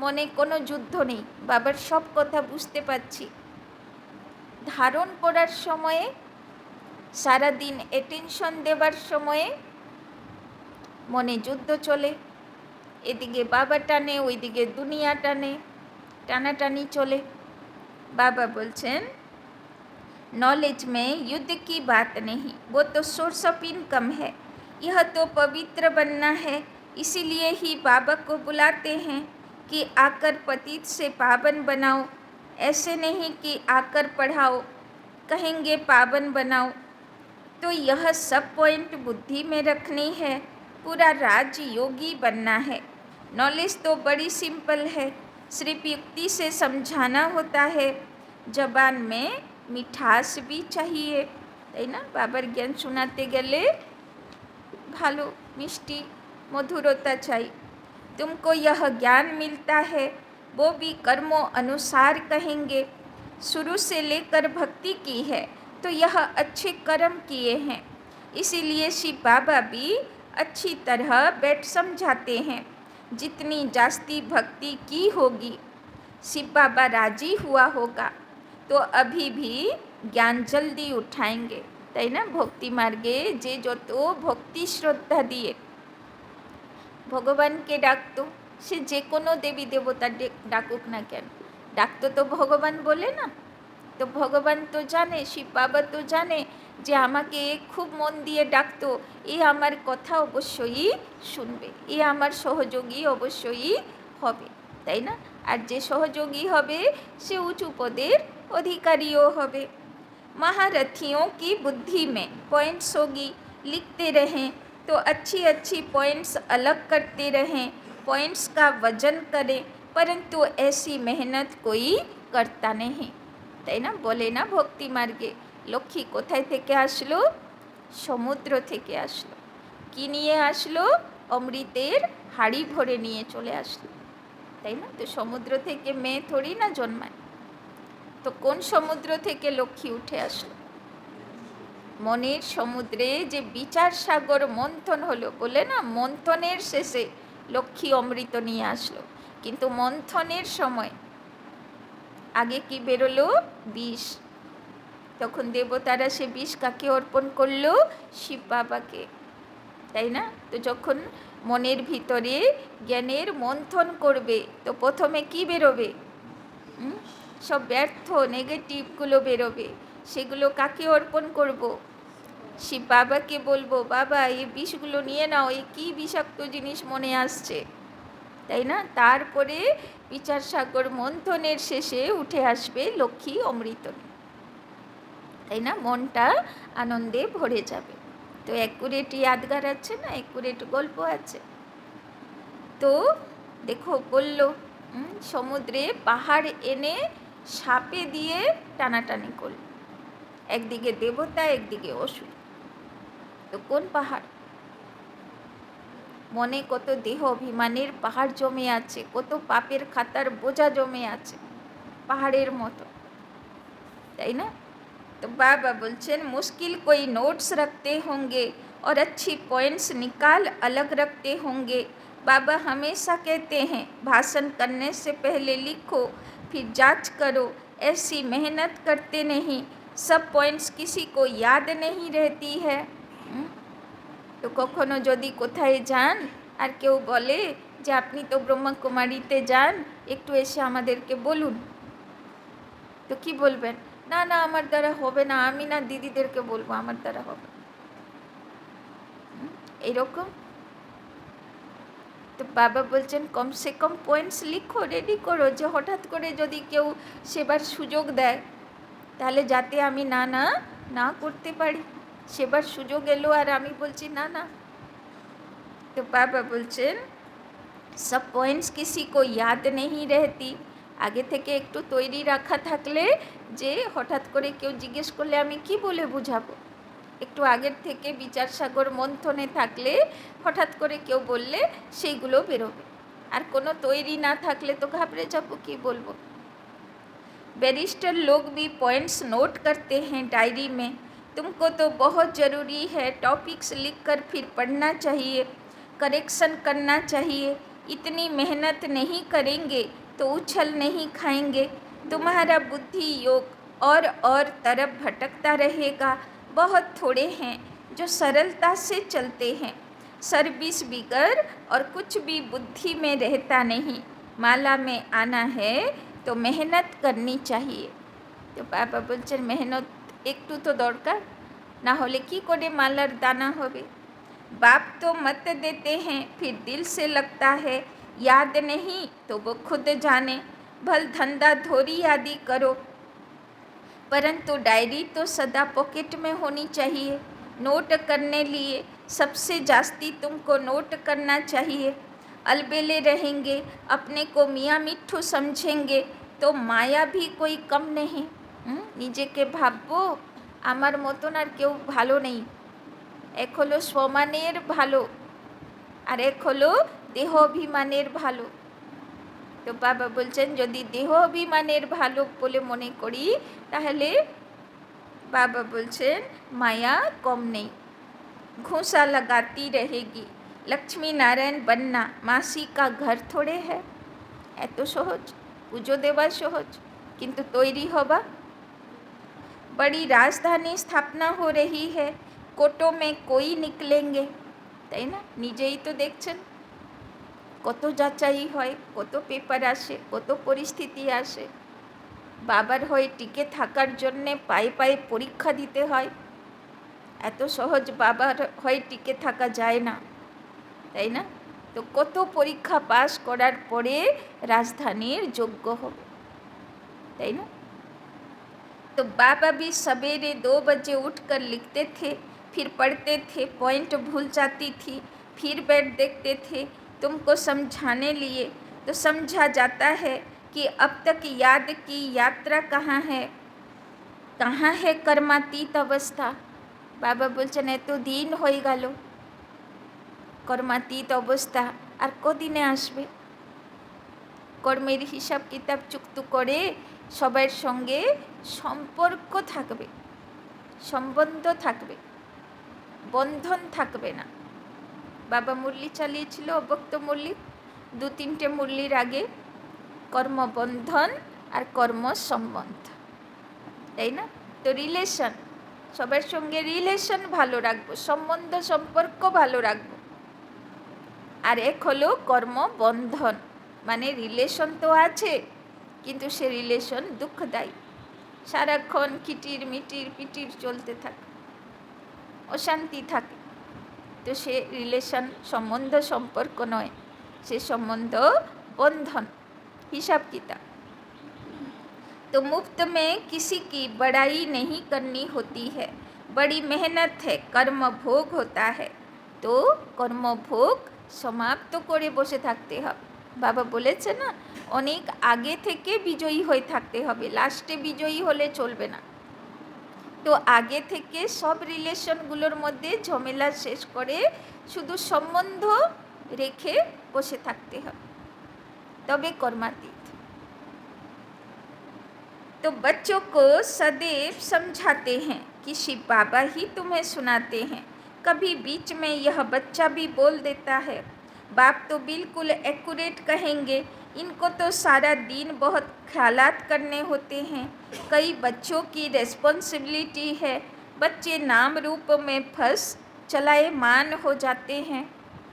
মনে কোনো যুদ্ধ নেই, বাবার সব কথা বুঝতে পারছি। ধারণ করার সময়ে, সারাদিন অ্যাটেনশন দেবার সময়ে মনে যুদ্ধ চলে, এদিকে বাবা টানে, ওইদিকে দুনিয়া টানে, টানাটানি চলে। बाबा बोलছেন नॉलेज में युद्ध की बात नहीं, वो तो सोर्स ऑफ इनकम है, यह तो पवित्र बनना है। इसीलिए ही बाबा को बुलाते हैं कि आकर पतित से पावन बनाओ, ऐसे नहीं कि आकर पढ़ाओ, कहेंगे पावन बनाओ। तो यह सब पॉइंट बुद्धि में रखनी है, पूरा राजयोगी बनना है। नॉलेज तो बड़ी सिंपल है, सिर्फ युक्ति से समझाना होता है, जबान में मिठास भी चाहिए, তাই না? বাবার জ্ঞান শোনাতে গেলে ভালো মিষ্টি মধুরতা চাই। तुमको यह ज्ञान मिलता है, वो भी कर्मों अनुसार कहेंगे, शुरू से लेकर भक्ति की है तो यह अच्छे कर्म किए हैं। इसीलिए शिव बाबा भी अच्छी तरह बैठ समझाते हैं, जितनी जास्ती भक्ति की होगी शिव बाबा राजी हुआ होगा तो अभी भी ज्ञान जल्दी उठाएंगे, তাই না? ভক্তি মার্গে যে যত ভক্তি শ্রদ্ধা দিয়ে ভগবানকে ডাকতো, সে যে কোনো দেবী দেবতা ডাকুক না কেন, ডাকতো তো ভগবান বলে না। তো ভগবান তো জানে, শিব বাবা তো জানে যে আমাকে খুব মন দিয়ে ডাকতো, এ আমার কথা অবশ্যই শুনবে, এ আমার সহযোগী অবশ্যই হবে, তাই না? আর যে সহযোগী হবে সে উঁচু পদের अधिकारियों হবে। महारथियों की बुद्धि में पॉइंट्स होगी, लिखते रहें तो अच्छी अच्छी पॉइंट्स अलग करते रहें, पॉइंट्स का वजन करें, परंतु ऐसी मेहनत कोई करता नहीं, তাই না? বলে না ভক্তি মার্গে লক্ষ্মী কোথায় থেকে আসলো? সমুদ্র থেকে আসলো। কি নিয়ে আসলো? অমৃতের হাড়ি ভরে নিয়ে চলে আসলো, তাই না? তো সমুদ্র থেকে মেয়ে থোড়ি না জন্মায়, তো কোন সমুদ্র থেকে লক্ষ্মী উঠে আসলো? মনের সমুদ্রে যে বিচার সাগর মন্থন হলো, বলে না মন্থনের শেষে লক্ষ্মী অমৃত নিয়ে আসলো, কিন্তু মন্থনের সময় আগে কি বেরোলো? বিষ। তখন দেবতারা সে বিষ কাকে অর্পণ করলো? শিব বাবাকে, তাই না? তো যখন মনের ভিতরে জ্ঞানের মন্থন করবে তো প্রথমে কি বেরোবে? সব ব্যর্থ নেগেটিভগুলো বেরোবে, সেগুলো কাকে অর্পণ করব? শিব বাবাকে বলবো, বাবা এই বিষগুলো নিয়ে নাও, এই কী বিষাক্ত জিনিস মনে আসছে, তাই না? তারপরে বিচার সাগর মন্থনের শেষে উঠে আসবে লক্ষ্মী অমৃত, তাই না? মনটা আনন্দে ভরে যাবে। তো অ্যাকুরেট ইয়াদগার আছে না, অ্যাকুরেট গল্প আছে। তো দেখো বলল সমুদ্রে পাহাড় এনে সাপে দিয়ে টানাটানি করল, একদিকে দেবতা একদিকে অসুর। তো কোন পাহাড়? মনে কত দেহ অভিমানের পাহাড় জমে আছে, কত পাপের খাতার বোঝা জমে আছে পাহাড়ের মতো, তাই না? तो बाबा बोलছেন मुश्किल कोई नोट्स रखते होंगे और अच्छी पॉइंट्स निकाल अलग रखते होंगे। बाबा हमेशा कहते हैं भाषण करने से पहले लिखो फिर जांच करो, ऐसी मेहनत करते नहीं, सब पॉइंट्स किसी को याद नहीं रहती है। তো কখনো যদি কোথায় যান আর কেউ বলে যে আপনি তো ব্রহ্মকুমারীতে যান, একটু এসে আমাদেরকে বলুন, তো কি বলবেন? না না আমার দ্বারা হবে না, আমি না দিদিদেরকে বলবো, আমার দ্বারা হবে এইরকম। তো বাবা বলছেন কমসে কম পয়েন্টস লিখো, রেডি করো, যে হঠাৎ করে যদি কেউ সেবার সুযোগ দেয় তাহলে যাতে আমি না না না করতে পারি। সেবার সুযোগ এলো আর আমি বলছি না না। তো বাবা বলছেন সব পয়েন্টস কিসি কো ইয়াদ নেই রেহতি। আগে থেকে একটু তৈরি রাখা থাকলে যে হঠাৎ করে কেউ জিজ্ঞেস করলে আমি কি বলে বুঝাবো, একটু আগের থেকে বিচার সাগর মন্থনে থাকলে হঠাৎ করে কেউ বললে সেইগুলো বেরোবে। আর কোনো তৈরি না থাকলে তো ঘাবড়ে যাবো, কি বলবো। बैरिस्टर लोग भी पॉइंट्स नोट करते हैं डायरी में। तुमको तो बहुत ज़रूरी है, टॉपिक्स लिखकर फिर पढ़ना चाहिए, करेक्शन करना चाहिए। इतनी मेहनत नहीं करेंगे तो उछल नहीं खाएंगे। तुम्हारा बुद्धि योग और तरफ भटकता रहेगा। बहुत थोड़े हैं जो सरलता से चलते हैं। सर्विस बिगर और कुछ भी बुद्धि में रहता नहीं। माला में आना है तो मेहनत करनी चाहिए। तो बाबा बोलছেন मेहनत একটু তো দরকার, না হলে কি করে মালার দানা হবে। बाप तो मत देते हैं फिर दिल से लगता है, याद नहीं तो वो खुद जाने। भल धंधा धोरी आदि करो परंतु डायरी तो सदा पॉकेट में होनी चाहिए। नोट करने लिए सबसे जास्ती तुमको नोट करना चाहिए। अलबेले रहेंगे, अपने को मियाँ मिट्ठू समझेंगे तो माया भी कोई कम नहीं। নিজেকে ভাববো আমার মতন আর কেউ ভালো নেই। এক হলো স্বমানের ভালো আর এক হলো দেহ অভিমানের ভালো। তো বাবা বলছেন যদি দেহ অভিমানের ভালো বলে মনে করি তাহলে বাবা বলছেন মায়া কম নেই। घूसा लगाती रहेगी, लक्ष्मी नारायण बनना मासी का घर थोड़े है। এত সহজ, পুজো দেওয়া সহজ, কিন্তু তৈরি হবা। बड़ी राजधानी स्थापना हो रही है, कोटों में कोई निकलेंगे। তাই না? নিজেই তো দেখছেন কত যাচাই হয়, কত পেপার আসে, কত পরিস্থিতি আসে। বাবার হয়ে টিকে থাকার জন্যে পায়ে পায়ে পরীক্ষা দিতে হয়। এত সহজ বাবার হয়ে টিকে থাকা যায় না, তাই না? তো কত পরীক্ষা পাস করার পরে রাজধানীর যোগ্য হবে, তাই না? तो बाबा भी सवेरे 2 बजे उठकर लिखते थे, फिर पढ़ते थे, पॉइंट भूल जाती थी, फिर बैठ देखते थे तुमको समझाने लिए। तो समझा जाता है कि अब तक याद की यात्रा कहाँ है कर्मातीत अवस्था। बाबा बोलছেন এত দিন হয়ে গেল, কর্মাতীত অবস্থা আর কদিনে আসবে। কর্মের হিসাব কিতাব চুক্ত করে সবার সঙ্গে সম্পর্ক থাকবে, সম্বন্ধ থাকবে, বন্ধন থাকবে না। বাবা মুরলি চালিয়েছিল অব্যক্ত মুরলি, 2-3টে মুরলির আগে, কর্মবন্ধন আর কর্ম সম্বন্ধ, তাই না? তো রিলেশন, সবার সঙ্গে রিলেশন ভালো রাখবো, সম্বন্ধ সম্পর্ক ভালো রাখবো। আর এক হলো কর্মবন্ধন, মানে রিলেশন তো আছে কিন্তু সে রিলেশন দুঃখদায়ী, সারাক্ষণ কিটির মিটির পিটির চলতে থাকে, অশান্তি থাকে। তো সে রিলেশন সম্বন্ধ সম্পর্ক নয়, সে সম্বন্ধ बंधन हिसाब किताब। तो मुफ्त में किसी की बड़ाई नहीं करनी होती है, बड़ी मेहनत है, कर्म भोग होता है। तो कर्म भोग समाप्त करे बसे থাকতে হবে। বাবা বলেছে না, অনেক আগে থেকে বিজয়ী হয়ে থাকতে হবে, লাস্টে বিজয়ী হলে চলবে না। তো আগে থেকে সব রিলেশনগুলোর মধ্যে ঝামেলা শেষ করে শুধু সম্বন্ধ রেখে বসে থাকতে হবে, তবে কর্মাতীত। तो बच्चों को सदैव समझाते हैं कि शिव बाबा ही तुम्हें सुनाते हैं। कभी बीच में यह बच्चा भी बोल देता है, बाप तो बिल्कुल एक्यूरेट कहेंगे, इनको तो सारा दिन बहुत ख्यालात करने होते हैं। कई बच्चों की रेस्पॉन्सिबिलिटी है, बच्चे नाम रूप में फंस चलायमान हो जाते हैं।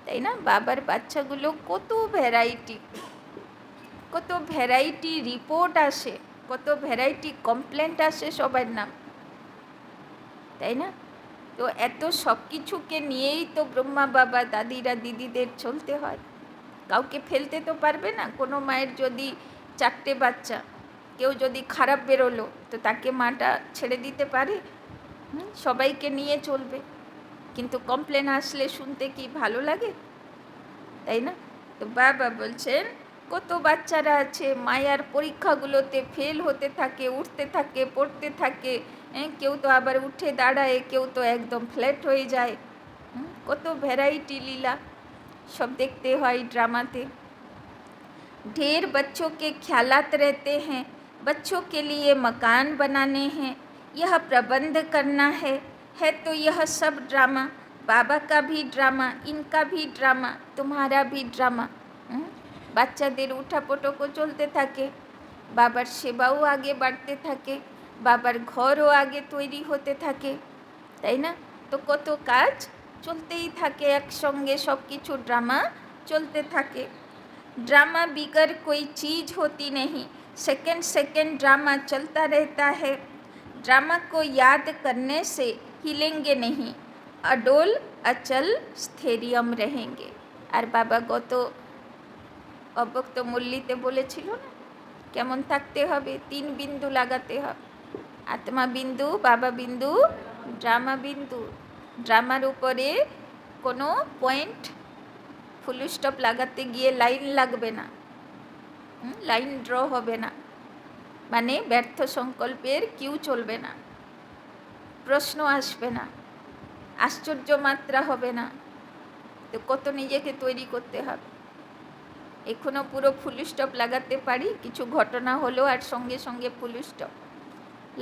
তাই না? বাবার বাচ্চাগুলো কত ভ্যারাইটি রিপোর্ট আসে, কত ভ্যারাইটি কমপ্লেন্ট আসে সবার নাম, তাই না? তো এত সব কিছুকে নিয়েই তো ব্রহ্মা বাবা দাদিরা দিদিদের চলতে হয়। কাউকে ফেলতে তো পারবে না। কোনো মায়ের যদি 4টে বাচ্চা, কেউ যদি খারাপ বেরোলো তো তাকে মাটা ছেড়ে দিতে পারে? সবাইকে নিয়ে চলবে, কিন্তু কমপ্লেন আসলে শুনতে কি ভালো লাগে, তাই না? তো বাবা বলছেন কত বাচ্চারা আছে মায়ার পরীক্ষাগুলোতে ফেল হতে থাকে, উঠতে থাকে, পড়তে থাকে, কেউ তো আবার উঠে দাঁড়ায়, কেউ তো একদম ফ্ল্যাট হয়ে যায়। কত ভ্যারাইটি লীলা सब देखते हैं ड्रामाते। ढेर बच्चों के ख्यालात रहते हैं, बच्चों के लिए मकान बनाने हैं, यह प्रबंध करना है तो यह सब ड्रामा, बाबा का भी ड्रामा, इनका भी ड्रामा, तुम्हारा भी ड्रामा। বাচ্চাদের উঠাপটকও চলতে থাকে, বাবার সেবাও আগে বাড়তে থাকে, বাবার ঘরও আগে তৈরি হতে থাকে, তাই না? তো কত কাজ চলতেই থাকে, একসঙ্গে सब কিছু ड्रामा चलते থাকে। ड्रामा बिगर कोई चीज़ होती नहीं, सेकंड सेकंड ड्रामा चलता रहता है। ड्रामा को याद करने से हिलेंगे नहीं, अडोल अचल स्थैर्यम रहेंगे। और बाबा गत অব্যক্ত মুরলিতে বলেছিল না কেমন থাকতে হবে, 3 বিন্দু লাগাতে হবে, আত্মা বিন্দু, বাবা বিন্দু, ড্রামা বিন্দু। ড্রামার উপরে কোনো পয়েন্ট ফুল স্টপ লাগাতে গিয়ে লাইন লাগবে না, লাইন ড্র হবে না, মানে ব্যর্থ সংকল্পের কিউ চলবে না, প্রশ্ন আসবে না, আশ্চর্য মাত্রা হবে না। তো কত নিজেকে তৈরি করতে হবে। এখনও পুরো ফুল স্টপ লাগাতে পারি, কিছু ঘটনা হলো আর সঙ্গে সঙ্গে ফুল স্টপ,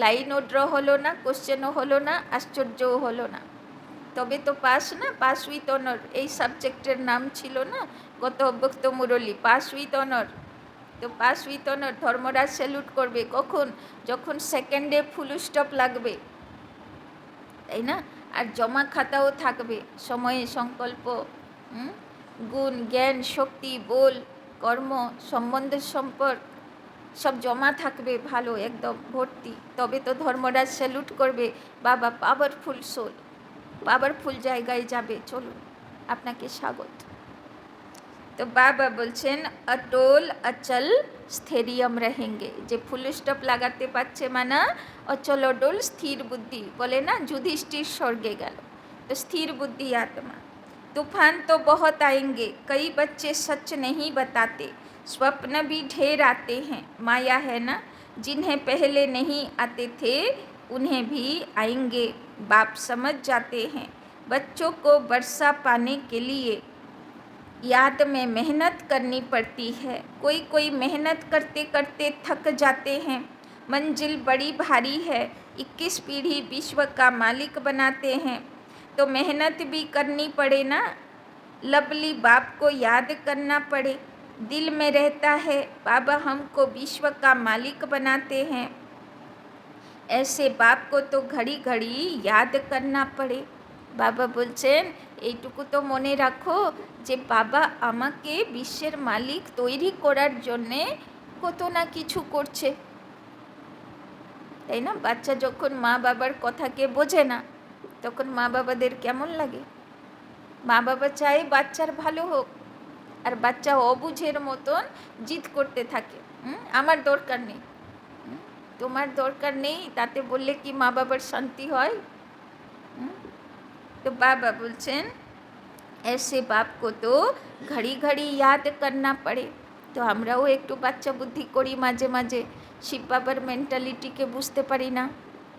লাইনও ড্র হলো না, কোশ্চেনও হলো না, আশ্চর্যও হলো না, তবে তো পাস না, পাস উইথ অনর এই সাবজেক্টের নাম ছিল না গত অব্যক্ত মুরলী, পাস উইথ অনর। তো পাস উইথ অনর ধর্মরাজ স্যালুট করবে কখন, যখন সেকেন্ডে ফুল স্টপ লাগবে, তাই না? আর জমা খাতাও থাকবে, সময়ে সংকল্প, গুণ জ্ঞান শক্তি বল কর্ম সম্বন্ধের সম্পর্ক সব জমা থাকবে ভালো একদম ভর্তি, তবে তো ধর্মরাজ স্যালুট করবে, বাবা পাওয়ারফুল সোল, পাওয়ারফুল জায়গায় যাবে, চলুন আপনাকে স্বাগত। তো বাবা বলছেন অটল অচল স্থৈর্যম रहेंगे, যে ফুল স্টপ লাগাতে পারছে মানা অচল অটল স্থির বুদ্ধি, বলে না যুধিষ্ঠির স্বর্গে গেল, তো স্থির বুদ্ধি आत्मा। तूफान तो बहुत आएंगे, कई बच्चे सच नहीं बताते, स्वप्न भी ढेर आते हैं, माया है ना, जिन्हें पहले नहीं आते थे उन्हें भी आएंगे, बाप समझ जाते हैं। बच्चों को वर्षा पाने के लिए याद में मेहनत करनी पड़ती है, कोई कोई मेहनत करते करते थक जाते हैं, मंजिल बड़ी भारी है, 21 पीढ़ी विश्व का मालिक बनाते हैं, तो मेहनत भी करनी पड़े ना, लवली बाप को याद करना पड़े, दिल में रहता है बाबा हमको विश्व का मालिक बनाते हैं, ऐसे बाप को तो घड़ी घड़ी याद करना पड़े। বাবা বলছেন এইটুকু তো মনে রাখো যে বাবা আমাকে বিশ্বের মালিক তৈরি করার জন্যে কত না কিছু করছে, তাই না? বাচ্চা যখন মা বাবার কথাকে বোঝে না তখন মা বাবাদের কেমন লাগে? মা বাবা চায় বাচ্চার ভালো হোক, আর বাচ্চা অবুঝের মতন জিদ করতে থাকে, আমার দরকার নেই, তোমার দরকার নেই, তাতে বললে কি মা বাবার শান্তি হয়? तो बाबा बोलছেন ऐसे बाप को तो घड़ी घड़ी याद करना पड़े। तो আমরাও একটু বাচ্চা বুদ্ধি করি মাঝে মাঝে, শিব বাবার মেন্টালিটিকে বুঝতে পারি না,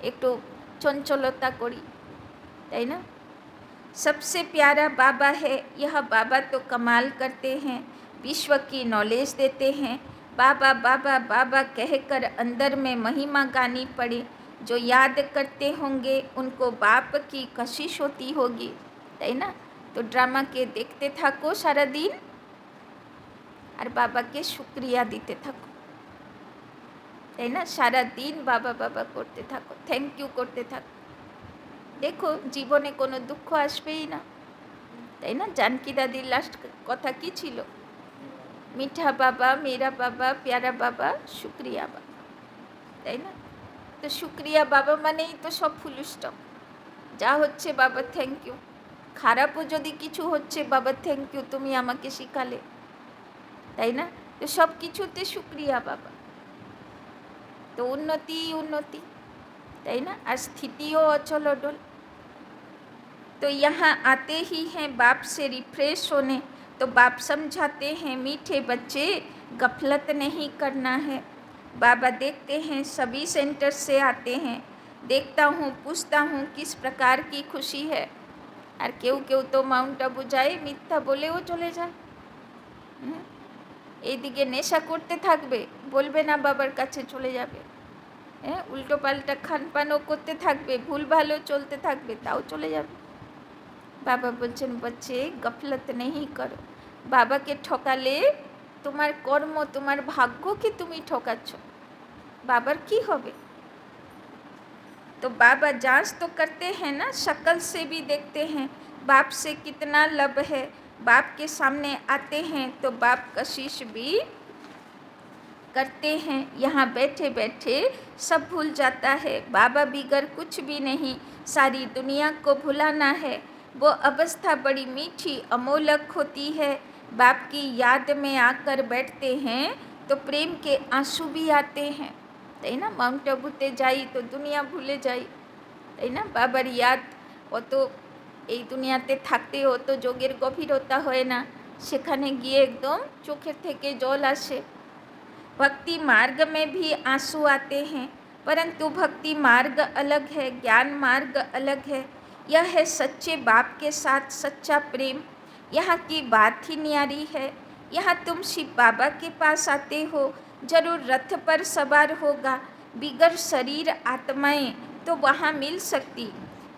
একটু চঞ্চলতা করি, তাই না? सबसे प्यारा बाबा है, यह बाबा तो कमाल करते हैं, विश्व की नॉलेज देते हैं, बाबा बाबा बाबा कहकर अंदर में महिमा गानी पड़े। जो याद करते होंगे उनको बाप की कशिश होती होगी, है ना। तो ड्रामा के देखते থাকো सारा दिन और बाबा के शुक्रिया दीते থাকো, है ना। सारा दिन बाबा बाबा करते থাকো, थैंक यू करते থাকো। देखो जीवने कोनो दुख आसबेई ना, তাই না। जानकी दादी लास्ट कथा की छिलो, मीठा बाबा, मेरा बाबा, प्यारा बाबा, शुक्रिया बाबा, তাই না। তো শুক্রিয়া বাবা মানেই তো সব ফুল স্টপ। যা হচ্ছে বাবা থ্যাংক ইউ, খারাপও যদি কিছু হচ্ছে বাবা থ্যাংক ইউ, তুমি আমাকে শিখালে, তাই না। তো সব কিছুতে শুক্রিয়া বাবা। তো উন্নতি উন্নতি, তাই না। আর স্থিতিও অচল অডল। तो यहाँ आते ही हैं बाप से रिफ्रेश होने। तो बाप समझाते हैं मीठे बच्चे गफलत नहीं करना है। बाबा देखते हैं सभी सेंटर से आते हैं, देखता हूँ पूछता हूँ किस प्रकार की खुशी है। और केउ केउ तो माउंट आबू जाए मिथ्या बोलेও চলে যায়, এইদিকে নেশা করতে থাকবে, বলবে না বাবার কাছে চলে যাবে, হ্যাঁ, উল্টো পাল্টা খানপানও করতে থাকবে, ভুল ভালো চলতে থাকবে, তাও চলে যাবে। বাবা বলছেন বচ্চে গফলত नहीं करो। বাবাকে ঠকালে তোমার কর্ম, তোমার ভাগ্যকে তুমি ঠকাচ্ছ, बाबर की होबे। तो बाबा जांच तो करते हैं ना, शक्ल से भी देखते हैं बाप से कितना लब है। बाप के सामने आते हैं तो बाप कशिश भी करते हैं। यहाँ बैठे बैठे सब भूल जाता है, बाबा बिगर कुछ भी नहीं, सारी दुनिया को भुलाना है। वो अवस्था बड़ी मीठी अमोलक होती है। बाप की याद में आकर बैठते हैं तो प्रेम के आंसू भी आते हैं, তাই না। মাউন্ট আবুতে যাই তো দুনিয়া ভুলে যাই, তাই না। বাবার ইয়াদ অত এই দুনিয়াতে থাকতে অত যোগের গভীরতা হয় না, সেখানে গিয়ে একদম চোখের থেকে জল আসে। भक्ति मार्ग में भी आंसू आते हैं, परंतु भक्ति मार्ग अलग है, ज्ञान मार्ग अलग है। यह है सच्चे बाप के साथ सच्चा प्रेम। यहाँ की बात ही न्यारी है। यहाँ तुम शिव बाबा के पास आते हो, जरूर रथ पर सवार होगा, बिगर शरीर आत्माएं तो वहाँ मिल सकती।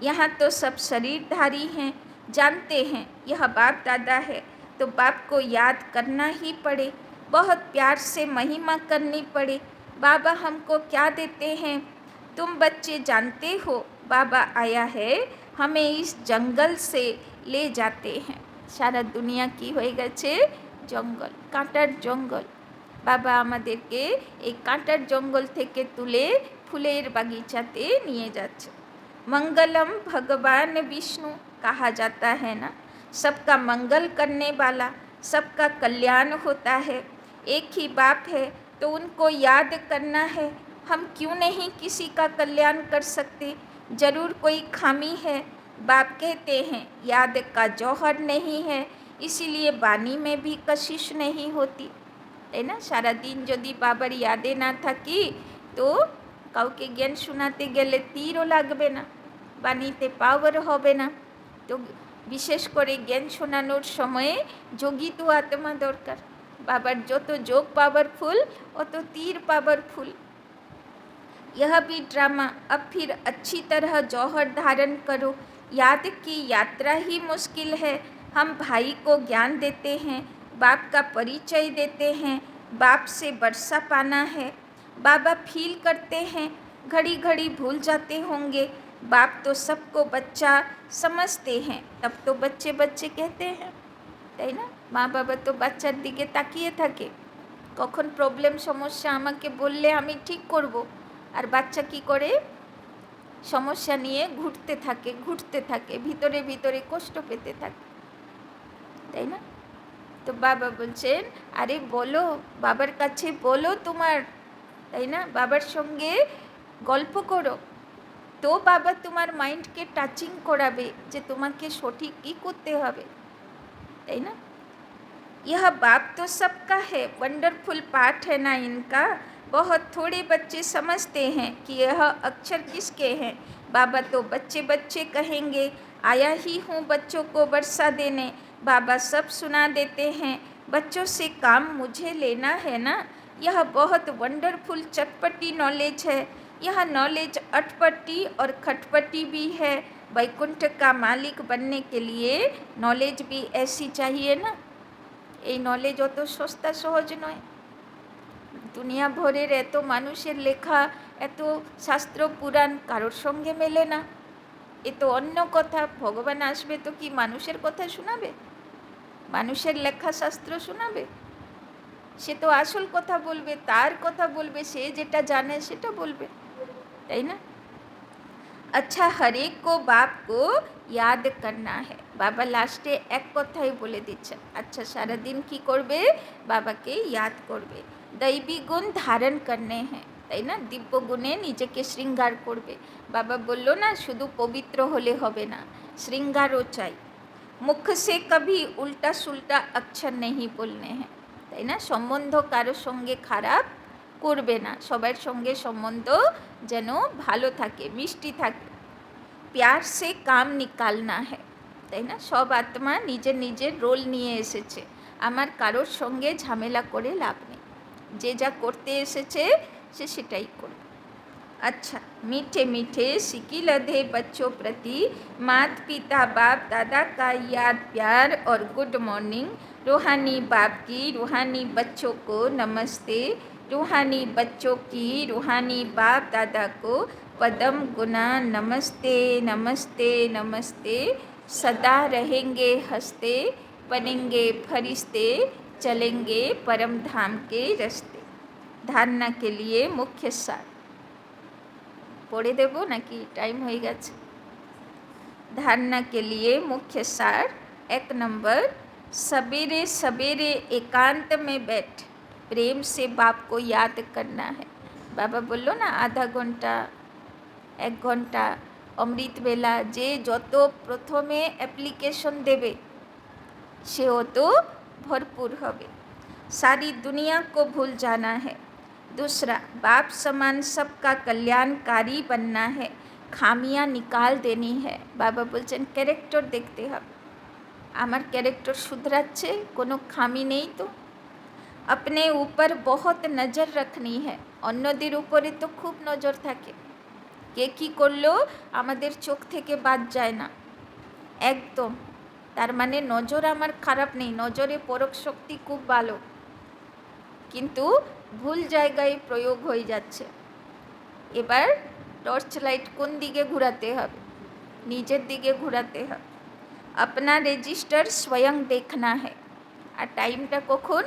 यहाँ तो सब शरीरधारी हैं, जानते हैं यह बाप दादा है, तो बाप को याद करना ही पड़े, बहुत प्यार से महिमा करनी पड़े। बाबा हमको क्या देते हैं तुम बच्चे जानते हो, बाबा आया है हमें इस जंगल से ले जाते हैं। सारा दुनिया की হয়ে গেছে জঙ্গল, কাঁটার জঙ্গল। বাবা আমাদেরকে এই কাঁটার জঙ্গল থেকে তুলে ফুলের বাগিচাতে নিয়ে যাচ্ছে। मंगलम भगवान विष्णु कहा जाता है ना, सबका मंगल करने वाला, सबका कल्याण होता है। एक ही बाप है तो उनको याद करना है। हम क्यों नहीं किसी का कल्याण कर सकते, ज़रूर कोई खामी है। बाप कहते हैं याद का जौहर नहीं है, इसीलिए वाणी में भी कशिश नहीं होती, है ना। सारा दिन यदि बाबार यादे ना থাকি तो কাউকে জ্ঞান শোনাতে গেলে তীরও লাগবে না, বাণীতে পাওয়ার হবে না। তো বিশেষ করে জ্ঞান শোনানোর সময়ে যোগী তো আত্মা দরকার। बाबर जो तो जोग पावरफुल और तो तीर पावरफुल। यह भी ड्रामा, अब फिर अच्छी तरह जौहर धारण करो। याद की यात्रा ही मुश्किल है। हम भाई को ज्ञान देते हैं, बाप का परिचय देते हैं, बाप से वर्षा पाना है। बाबा फील करते हैं, घड़ी घड़ी भूल जाते होंगे। बाप तो सबको बच्चा समझते हैं, तब तो बच्चे बच्चे कहते हैं, তাই না। মা বাবা তো বাচ্চার দিকে তাকিয়ে থাকে, কখন প্রবলেম সমস্যা আমাকে বললে আমি ঠিক করব, আর বাচ্চা কি করে সমস্যা নিয়ে ঘুরতে থাকে ভিতরে ভিতরে কষ্ট পেতে থাকে, তাই না। তো বাবা বলছেন আরে বলো, বাবার কাছে বলো তোমার, তাই না, বাবার সঙ্গে গল্প করো। তো বাবা তোমার মাইন্ডকে টাচিং করাবে যে তোমাকে সঠিক কী করতে হবে, है ना। यह बाप तो सबका है, वंडरफुल पाठ है ना इनका। बहुत थोड़े बच्चे समझते हैं कि यह अक्षर किसके हैं। बाबा तो बच्चे बच्चे कहेंगे, आया ही हूँ बच्चों को वर्षा देने। बाबा सब सुना देते हैं, बच्चों से काम मुझे लेना है ना। यह बहुत वंडरफुल चटपटी नॉलेज है। यह नॉलेज अटपटी और खटपटी भी है। वैकुंठ का मालिक बनने के लिए नॉलेज भी ऐसी चाहिए ना। এই নলেজ অত সস্তা সহজ নয়। দুনিয়া ভরের এত মানুষের লেখা, এত শাস্ত্র পুরাণ কারোর সঙ্গে মেলে না। এ তো অন্য কথা। ভগবান আসবে তো কি মানুষের কথা শোনাবে? মানুষের লেখা শাস্ত্র শোনাবে? সে তো আসল কথা বলবে, তার কথা বলবে, সে যেটা জানে সেটা বলবে, তাই না? আচ্ছা, হরেক কো বাপ কো याद करना है। বাবা লাস্টে এক কথাই বলে দিচ্ছেন, আচ্ছা সারাদিন কি করবে? বাবাকে ইয়াদ করবে। দৈবী গুণ ধারণ করনে হ্যাঁ, তাই না? দিব্য গুণে নিজেকে শৃঙ্গার করবে। বাবা বলল না শুধু পবিত্র হলে হবে না, শৃঙ্গারও চাই। মুখ সে কভি উল্টা সুল্টা অক্ষর নেই বলনে হ্যাঁ, তাই না? সম্বন্ধ কারোর সঙ্গে খারাপ করবে না, সবার সঙ্গে সম্বন্ধ যেন ভালো থাকে, মিষ্টি থাকে। প্যার সে কাম নিকালনা হ্যাঁ, তাই না? সব আত্মা নিজের নিজের রোল নিয়ে এসেছে, আমার কারোর সঙ্গে ঝামেলা করে লাভ নেই। যে যা করতে এসেছে সে সেটাই করবে। अच्छा, मीठे मीठे सिकी लधे बच्चों प्रति माता पिता बाप दादा का याद प्यार और गुड मॉर्निंग। रूहानी बाप की रूहानी बच्चों को नमस्ते। रूहानी बच्चों की रूहानी बाप दादा को पदम गुना नमस्ते नमस्ते नमस्ते। सदा रहेंगे हंसते, बनेंगे फरिश्ते, चलेंगे परम धाम के रास्ते। धारणा के लिए मुख्य सार पढ़े देव नाकि टाइम हो गए? धारणा के लिए मुख्य सार, 1 नंबर, सवेरे सवेरे एकांत में बैठ प्रेम से बाप को याद करना है। बाबा बोलो ना आधा घंटा 1 घंटा अमृत बेला जे যত প্রথমে অ্যাপ্লিকেশন দেবে সে অত ভরপুর হবে। सारी दुनिया को भूल जाना है। दूसरा, बाप समान सबका कल्याणकारी बनना है, खामियां निकाल देनी है। बाबा बोलছেন ক্যারেক্টার দেখতে হবে, আমার ক্যারেক্টার শুধরাচ্ছে, কোনো খামি নেই তো। अपने ऊपर बहुत नज़र रखनी है। অন্যদের উপরে তো খুব নজর থাকে, কে কী করলো আমাদের চোখ থেকে বাদ যায় না একদম। তার মানে নজর আমার খারাপ নেই, নজরে পরক শক্তি খুব ভালো, কিন্তু ভুল জায়গায় প্রয়োগ হয়ে যাচ্ছে। এবার টর্চ লাইট কোন দিকে ঘোরাতে হবে? নিজের দিকে ঘোরাতে হবে। अपना রেজিস্টার স্বয়ং देखना है। আর টাইমটা কখন?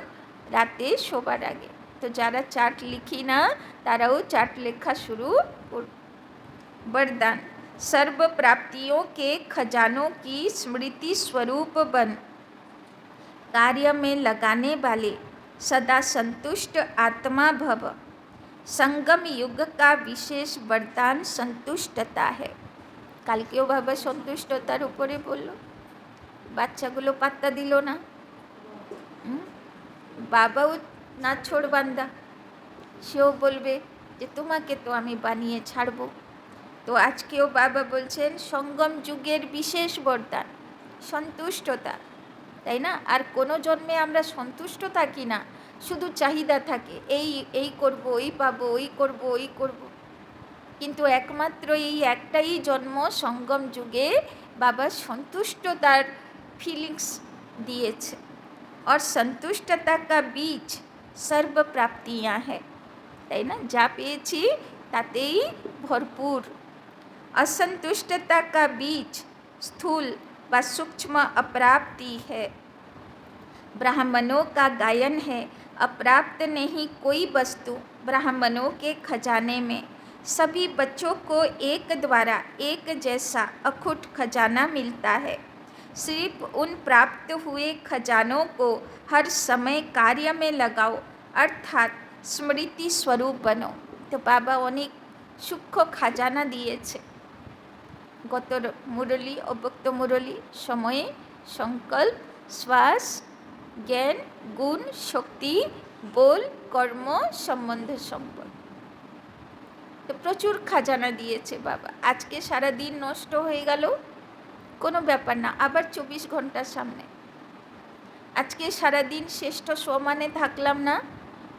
রাতে শোবার আগে। তো যারা চার্ট লিখি না তারাও চার্ট লেখা শুরু করুন। वरदान, सर्व प्राप्तियों के खजानों की स्मृति स्वरूप बन, कार्य में लगाने वाले सदा संतुष्ट आत्मा भव। संगम युग का विशेष वरदान संतुष्टता है। কালকেও বাবা সন্তুষ্টতার উপরে বলল, বাচ্চাগুলো পাত্তা দিল না। বাবাও না ছোড় বান্দা, সেও বলবে যে তোমাকে তো আমি বানিয়ে ছাড়ব। তো আজকেও বাবা বলছেন সঙ্গম যুগের বিশেষ বরদান সন্তুষ্টতা, তাই না? আর কোনো জন্মে আমরা সন্তুষ্ট থাকি না, শুধু চাহিদা থাকে, এই করব, ওই পাবো, ওই করব, ওই করব। কিন্তু একমাত্র এই একটাই জন্ম সঙ্গম যুগে বাবা সন্তুষ্টতার ফিলিংস দিয়েছে। और संतुष्टता का बीज सर्व प्राप्तियाँ है, তাই না? যা পেয়েছি তাতেই ভরপুর। असंतुष्टता का बीज स्थूल व सूक्ष्म अप्राप्ति है। ब्राह्मणों का गायन है, अप्राप्त नहीं कोई वस्तु ब्राह्मणों के खजाने में। सभी बच्चों को एक द्वारा एक जैसा अखुट खजाना मिलता है। सिर्फ उन प्राप्त हुए खजानों को हर समय कार्य में लगाओ, अर्थात स्मृति स्वरूप बनो। तो बाबा अनेक सूक्ष्म खजाना दिएছে। গত মুরলী, অব্যক্ত মুরলী সময়ে সংকল্প, শ্বাস, জ্ঞান, গুণ, শক্তি, বল, কর্ম, সম্বন্ধ, সম্পদ। তো প্রচুর খাজানা দিয়েছে বাবা। আজকে সারা দিন নষ্ট হয়ে গেল, কোনো ব্যাপার না, আবার 24 ঘন্টার সামনে। আজকে সারা দিন শ্রেষ্ঠ সমানে থাকলাম না,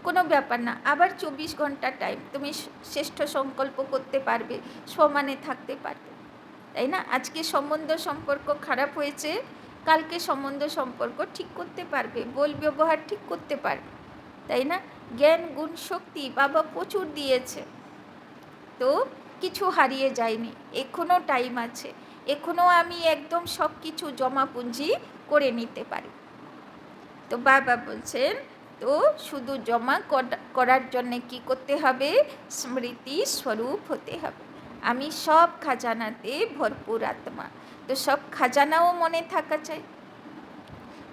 কোনো ব্যাপার না, আবার 24 ঘন্টা টাইম, তুমি শ্রেষ্ঠ সংকল্প করতে পারবে, সমানে থাকতে পারবে, তাই না? আজকে সম্বন্ধ সম্পর্ক খারাপ হয়েছে, কালকে সম্বন্ধ সম্পর্ক ঠিক করতে পারবে, বল ব্যবহার ঠিক করতে পারবে, তাই না? জ্ঞান গুণ শক্তি বাবা প্রচুর দিয়েছে, তো কিছু হারিয়ে যায়নি, এখনও টাইম আছে, এখনও আমি একদম সব কিছু জমা পুঁজি করে নিতে পারি। তো বাবা বলছেন, তো শুধু জমা করার জন্যে কি করতে হবে? স্মৃতি স্বরূপ হতে হবে। আমি সব খাজানাতে ভরপুর আত্মা, তো সব খাজানাও মনে থাকা চাই।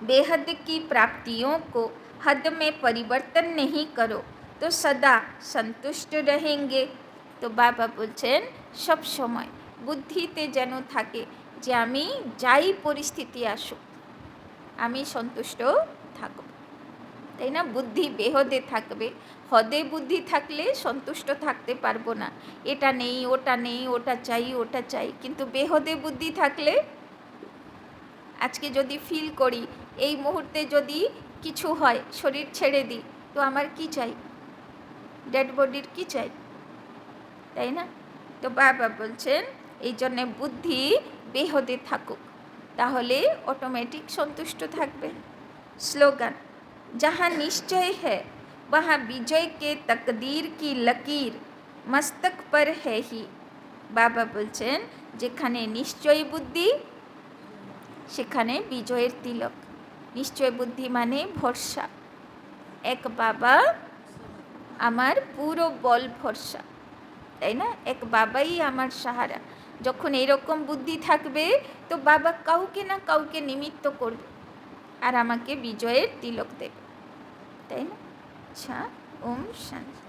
बेहद की प्राप्तियों को हद में परिवर्तन नहीं करो तो सदा संतुष्ट रहेंगे। তো বাবা বলছেন সব সময় বুদ্ধিতে যেন থাকে যে আমি যাই পরিস্থিতি আসুক আমি সন্তুষ্ট থাকব, তাই না? বুদ্ধি বেহদে থাকবে, হদে বুদ্ধি থাকলে সন্তুষ্ট থাকতে পারবো না, এটা নেই ওটা চাই, কিন্তু বেহদে বুদ্ধি থাকলে আজকে যদি ফিল করি এই মুহূর্তে যদি কিছু হয়, শরীর ছেড়ে দিই, তো আমার কি চাই? ডেড বডির কি চাই, তাই না? তো বাবা বলছেন এই জন্যে বুদ্ধি বেহদে থাকুক, তাহলে অটোমেটিক সন্তুষ্ট থাকবে। স্লোগান, जहाँ निश्चय है वहाँ विजय के तकदीर की लकीर मस्तक पर है ही। বাবা বলছেন যেখানে নিশ্চয় বুদ্ধি সেখানে বিজয়ের তিলক। নিশ্চয় বুদ্ধি মানে ভরসা, এক বাবা আমার পুরো বল ভরসা, তাই না? এক বাবাই আমার সাহারা। যখন এরকম বুদ্ধি থাকবে তো বাবা কাউকে না কাউকে নিমিত্ত করবে আর আমাকে বিজয়ের তিলক দেবে, তাই না? আচ্ছা, ওম শান্তি।